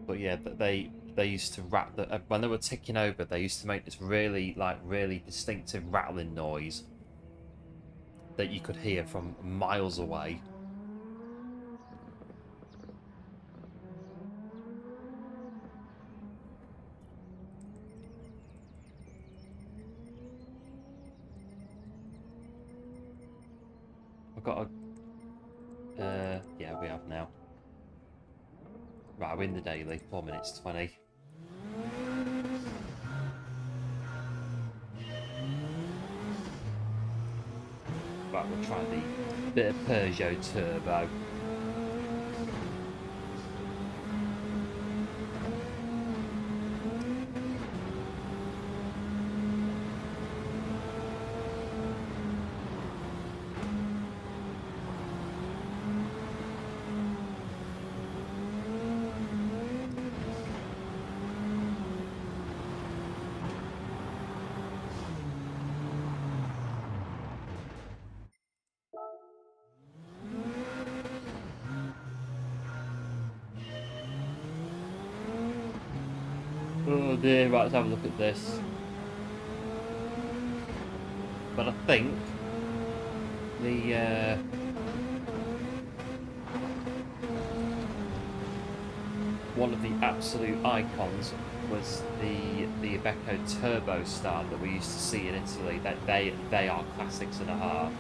But yeah, they used to when they were ticking over. They used to make this really distinctive rattling noise that you could hear from miles away. I've got a yeah, we have now. Right, we're in the daily, 4 minutes 20. Right, we'll try the bit of Peugeot Turbo. Oh dear, right, let's have a look at this. But I think the one of the absolute icons was the Iveco Turbo Star that we used to see in Italy. That they are classics and a half.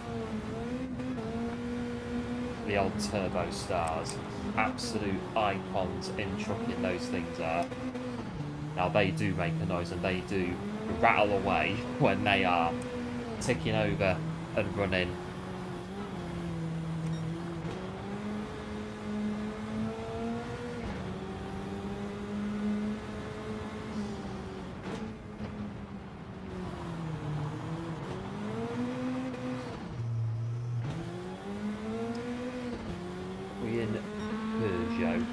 The old Turbo Stars, absolute icons in trucking. Those things are. Now they do make a noise and they do rattle away when they are ticking over and running. We're in Peugeot.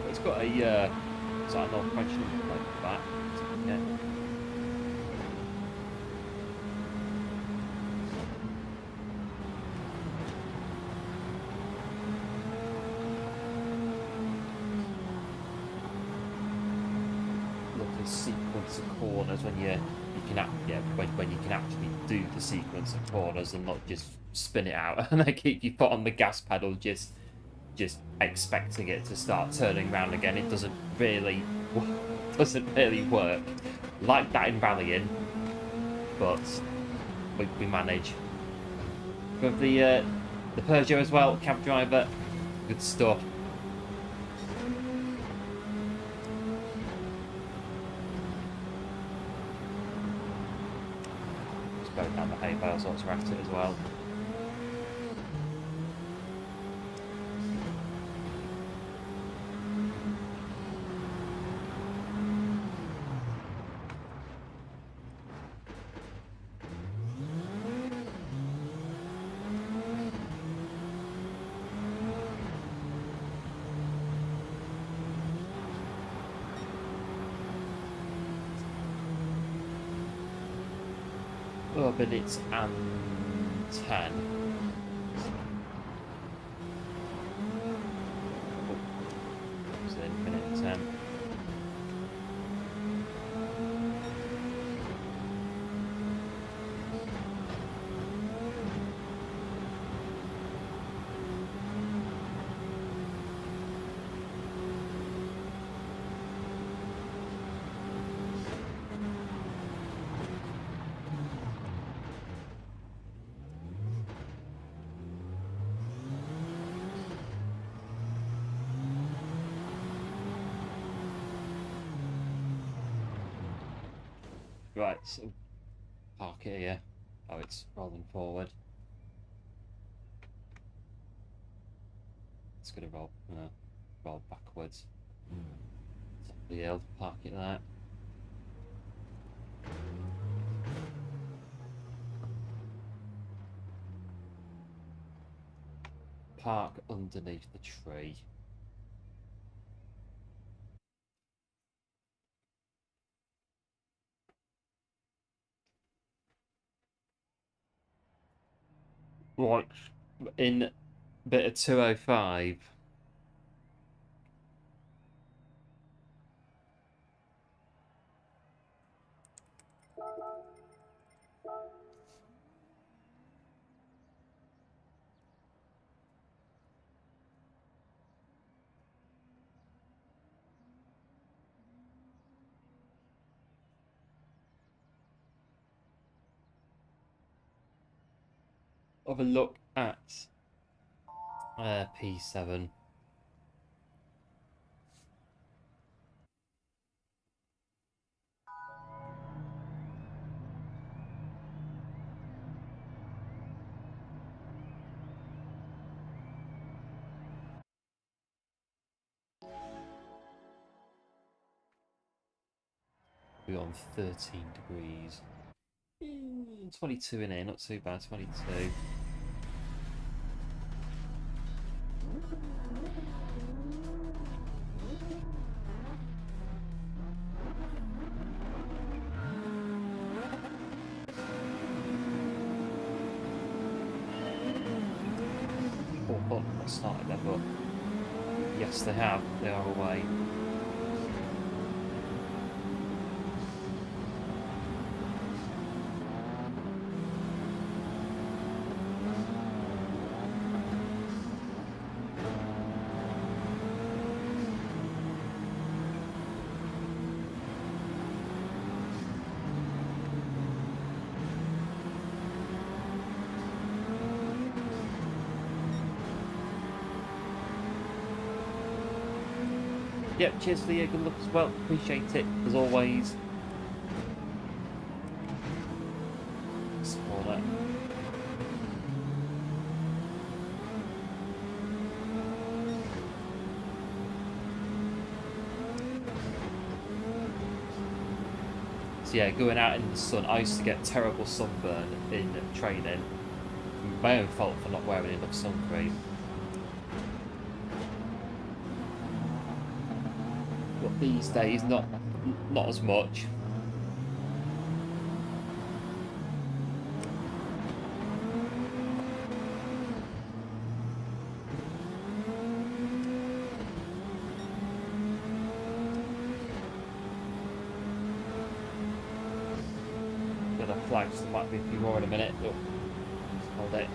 It's got a is that a North French number plate for that? Yeah. Look, the sequence of corners when you can when you can actually do the sequence of corners and not just spin it out and then keep your foot on the gas pedal just expecting it to start turning around again. It doesn't really work like that in rallying, but we manage. With the Peugeot as well, cab driver, good stuff. Just going down the hay bales once we're at it as well. Minutes and 10. Oh, so then minute 10. Right, so park it here. Oh, it's rolling forward. It's gonna roll backwards. Top of the hill, park it there. park underneath the tree. Like in bit of 205. Have a look at P7. We're on 13 degrees. 22 in here, not too bad, 22. Oh, I started there, but yes, they have. They are away. Yep, cheers for the good look as well. Appreciate it, as always. Scroll that. So yeah, going out in the sun, I used to get terrible sunburn in training. My own fault for not wearing enough sun cream. But these days, not as much. Got a flag, so there might be a few more in a minute. Oh, hold it.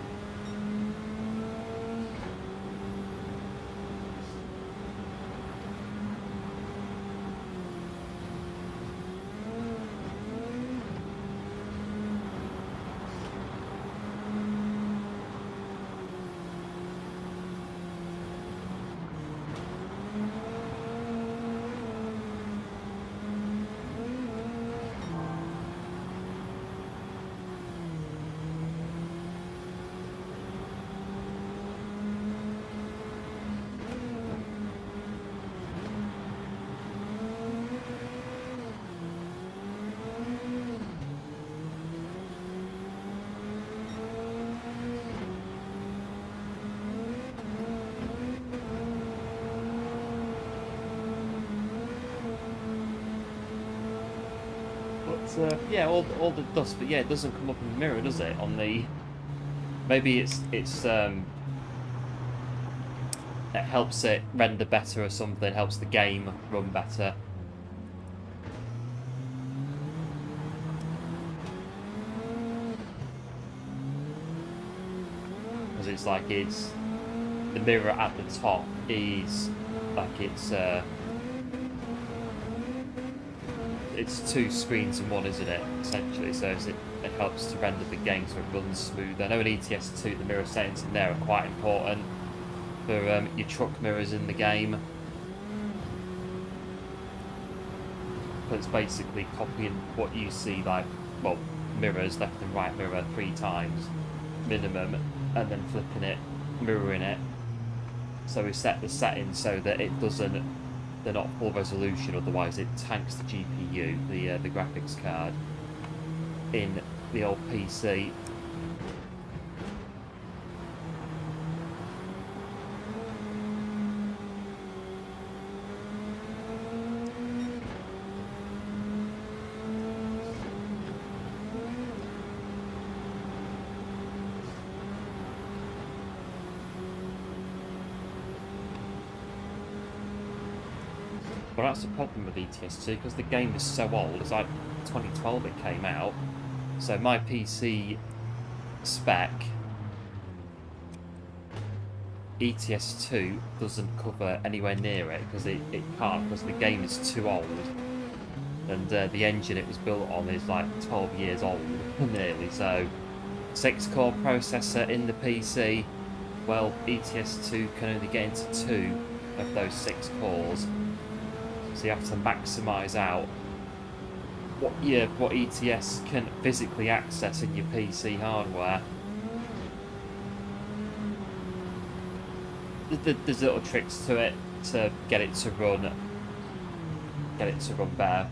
Yeah, all the dust, but yeah, it doesn't come up in the mirror, does it? On the maybe it helps it render better or something, helps the game run better. Because it's like the mirror at the top is like it's two screens in one, isn't it, essentially? So it helps to render the game so it runs smooth. I know in ETS2 the mirror settings in there are quite important for your truck mirrors in the game. But it's basically copying what you see, like, well, mirrors, left and right mirror 3 times minimum, and then flipping it, mirroring it. So we set the settings so that they're not full resolution, otherwise it tanks the GPU, the graphics card, in the old PC. But that's the problem with ETS2, because the game is so old. It's like 2012 it came out. So my PC spec, ETS2 doesn't cover anywhere near it, because it can't, because the game is too old. And the engine it was built on is like 12 years old, nearly. So 6-core processor in the PC, well, ETS2 can only get into 2 of those 6 cores. So you have to maximise out what ETS can physically access in your PC hardware. There's little tricks to it to get it to run better.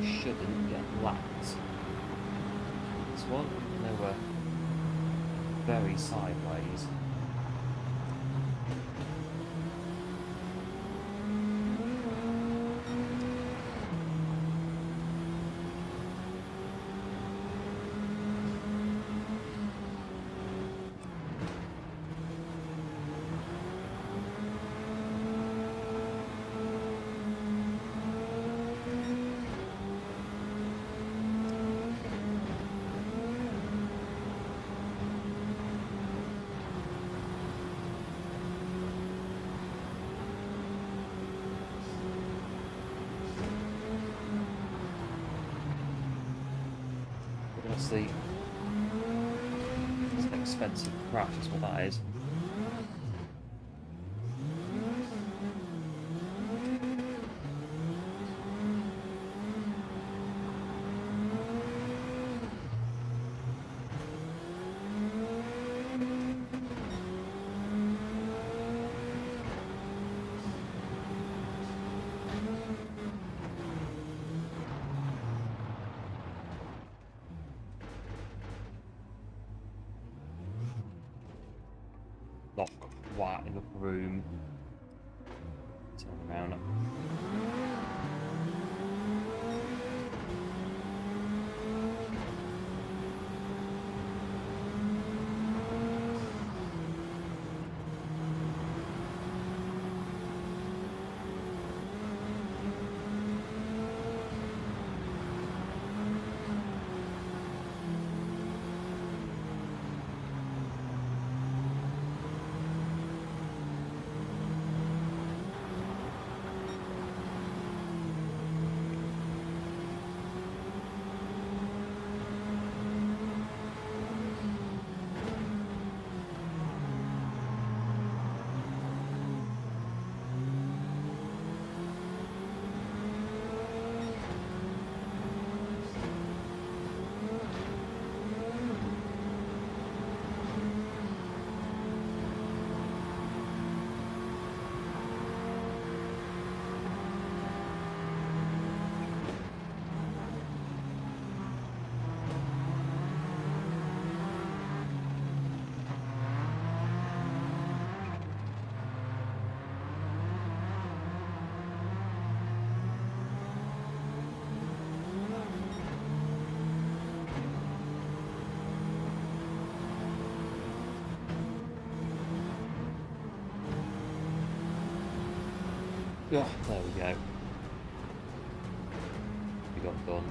Shouldn't get lapped. This one, they were very sideways. Honestly, it's an expensive crash, is what that is. Not quite enough room. Turn around. Oh, there we go. got done.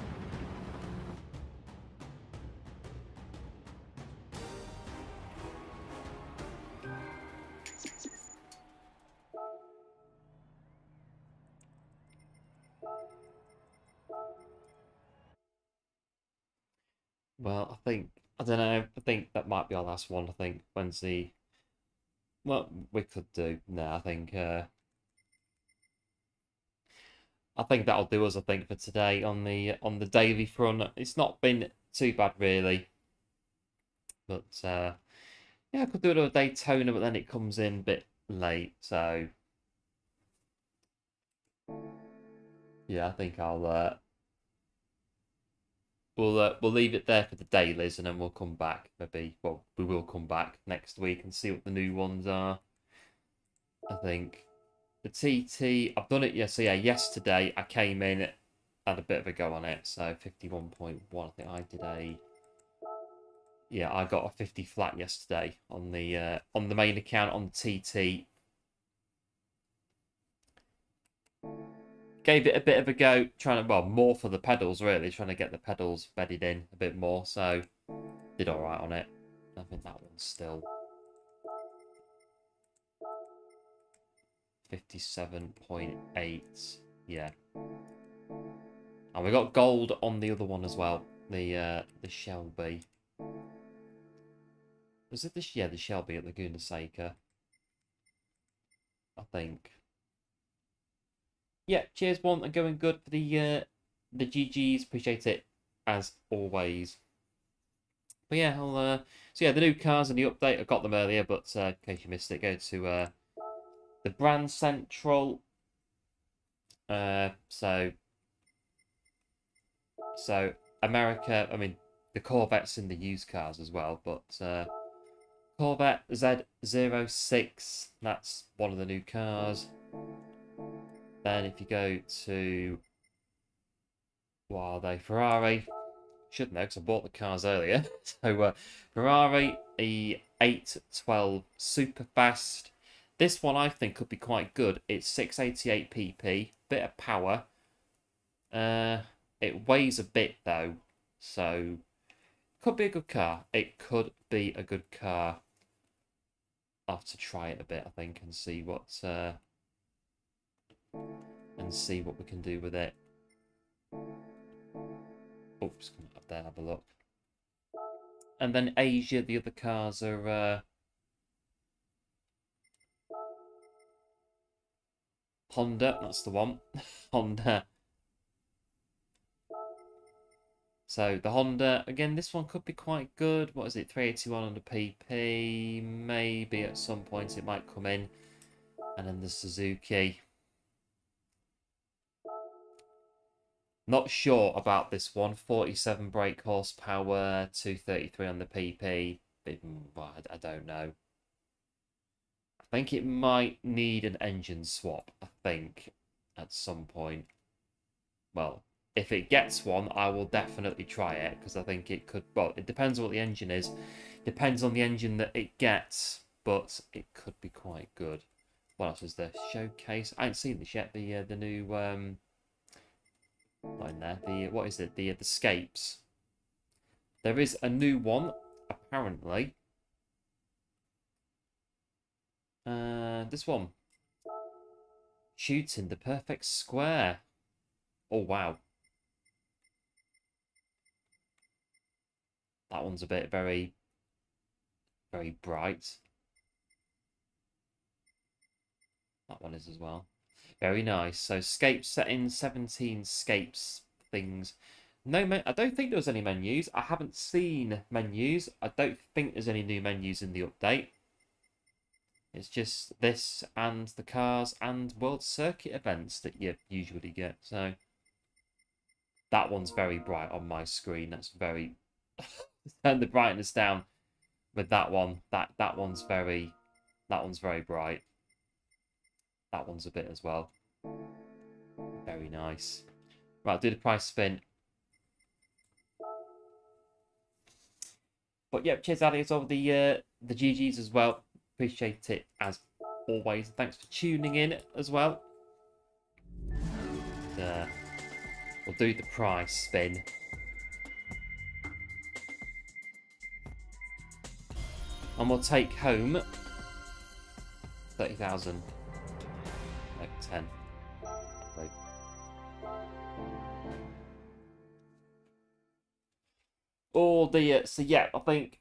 Well, I don't know, I think that might be our last one. I think Wednesday, well, we could do, no, I think that'll do us, I think, for today on the daily front. It's not been too bad, really. But, yeah, I could do it on a Daytona, but then it comes in a bit late, so... Yeah, I think we'll leave it there for the dailies, and then we'll come back, maybe, well, we will come back next week and see what the new ones are. I think... The TT, I've done it, yeah, so yeah, yesterday I came in, had a bit of a go on it, so 51.1, I think I did yeah, I got a 50 flat yesterday on the main account on the TT. Gave it a bit of a go, trying to, well, more for the pedals, really, trying to get the pedals bedded in a bit more, so did alright on it. I think that one's still 57.8, yeah. And we got gold on the other one as well, the Shelby. Was it this? Yeah, the Shelby at Laguna Seca, I think. Yeah, cheers, one, and going good for the GGs. Appreciate it as always. But yeah, so yeah, the new cars and the update. I got them earlier, but in case you missed it, go to the Brand Central. So America. I mean, the Corvette's in the used cars as well, but Corvette Z06. That's one of the new cars. Then if you go to, what are they? Ferrari. Should know because I bought the cars earlier. So Ferrari E812 Superfast. This one I think could be quite good. It's 688 pp, bit of power. It weighs a bit though, so could be a good car. It could be a good car. I'll have to try it a bit, I think, and see what we can do with it. Oops, come up there, have a look. And then Asia, the other cars are Honda, that's the one. Honda. So the Honda, again, this one could be quite good. What is it, 381 on the PP? Maybe at some point it might come in. And then the Suzuki. Not sure about this one. 47 brake horsepower, 233 on the PP. Well, I don't know. I think it might need an engine swap, I think, at some point. Well, if it gets one, I will definitely try it, because I think it could... Well, it depends on what the engine is. Depends on the engine that it gets, but it could be quite good. What else is there? Showcase. I haven't seen this yet. The new... not in there. What is it? The Scapes. There is a new one, apparently. This one. Shooting the perfect square. Oh, wow. That one's a bit very bright. That one is as well. Very nice. So Scapes settings, 17 Scapes things. No, I don't think there was any menus. I haven't seen menus. I don't think there's any new menus in the update. It's just this and the cars and World Circuit events that you usually get. So that one's very bright on my screen. That's very... Turn the brightness down with that one. That one's very bright. That one's a bit as well. Very nice. Right, I'll do the price spin. But yeah, cheers, Ali. It's all the GGs as well. Appreciate it as always. Thanks for tuning in as well. We'll do the price spin. And we'll take home 30,000. Like 10. Right. All the so yeah, I think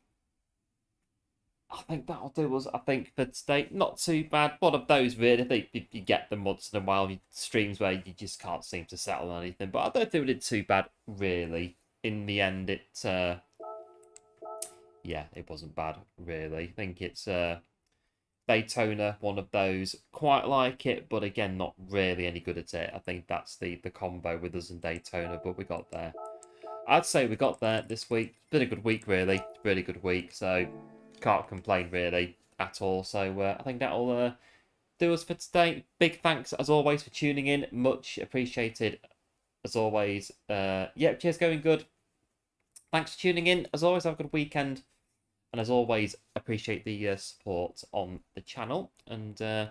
that'll do us. I think for today, not too bad. One of those really. I think you get them once in a while. Streams where you just can't seem to settle on anything. But I don't think we did too bad really. In the end, yeah, it wasn't bad really. I think it's Daytona, one of those. Quite like it, but again, not really any good at it. I think that's the combo with us and Daytona, but we got there. I'd say we got there this week. It's been a good week, really. Really good week, so can't complain, really, at all. So I think that'll do us for today. Big thanks, as always, for tuning in. Much appreciated, as always. Yeah, cheers, going good. Thanks for tuning in. As always, have a good weekend. And as always, appreciate the support on the channel. And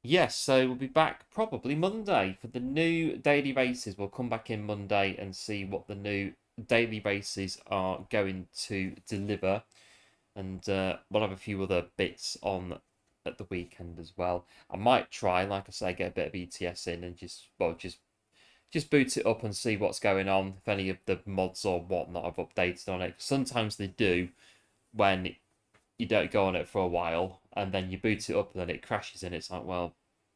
yes, so we'll be back probably Monday for the new daily races. We'll come back in Monday and see what the new daily races are going to deliver. And we'll have a few other bits on at the weekend as well. I might try, like I say, get a bit of ETS in and just boot it up and see what's going on. If any of the mods or whatnot have updated on it. Sometimes they do when you don't go on it for a while and then you boot it up and then it crashes and it's like, well,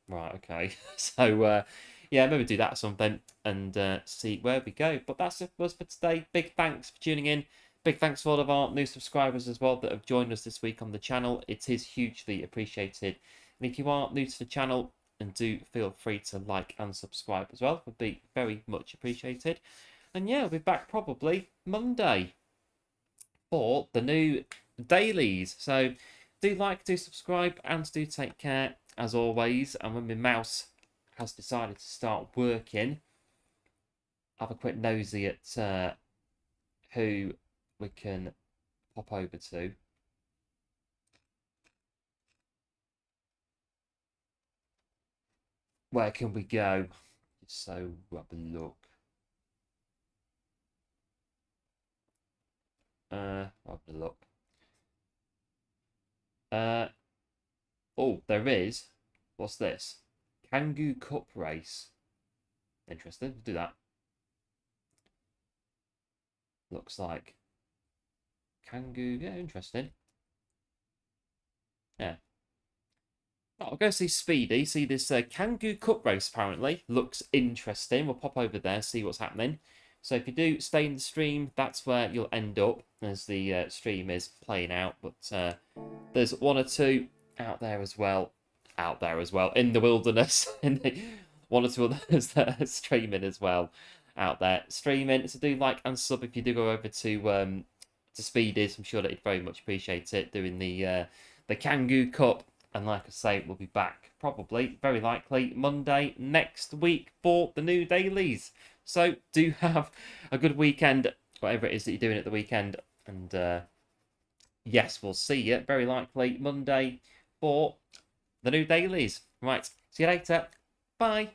right, okay. So yeah, maybe do that or something and see where we go. But that's it for us for today. Big thanks for tuning in. Big thanks to all of our new subscribers as well that have joined us this week on the channel. It is hugely appreciated. And if you are new to the channel, and do feel free to like and subscribe as well, would be very much appreciated. And yeah, we'll be back probably Monday for the new dailies. So do like, do subscribe, and do take care as always. And when my mouse has decided to start working, have a quick nosy at who we can pop over to. Where can we go? So have a look. Have a look. Oh, there is. What's this? Kangoo Cup race. Interesting. We'll do that. Looks like Kangoo. Yeah, interesting. Yeah. I'll go see Speedy. See this Kangoo Cup race, apparently. Looks interesting. We'll pop over there, see what's happening. So if you do stay in the stream, that's where you'll end up as the stream is playing out. But there's one or two out there as well. In the wilderness. One or two others that are streaming as well out there. Streaming. So do like and sub if you do go over to Speedy's. I'm sure that he'd very much appreciate it. Doing the Kangoo Cup. And like I say, we'll be back probably, very likely, Monday next week for the new dailies. So do have a good weekend, whatever it is that you're doing at the weekend. And yes, we'll see you very likely Monday for the new dailies. Right, see you later. Bye.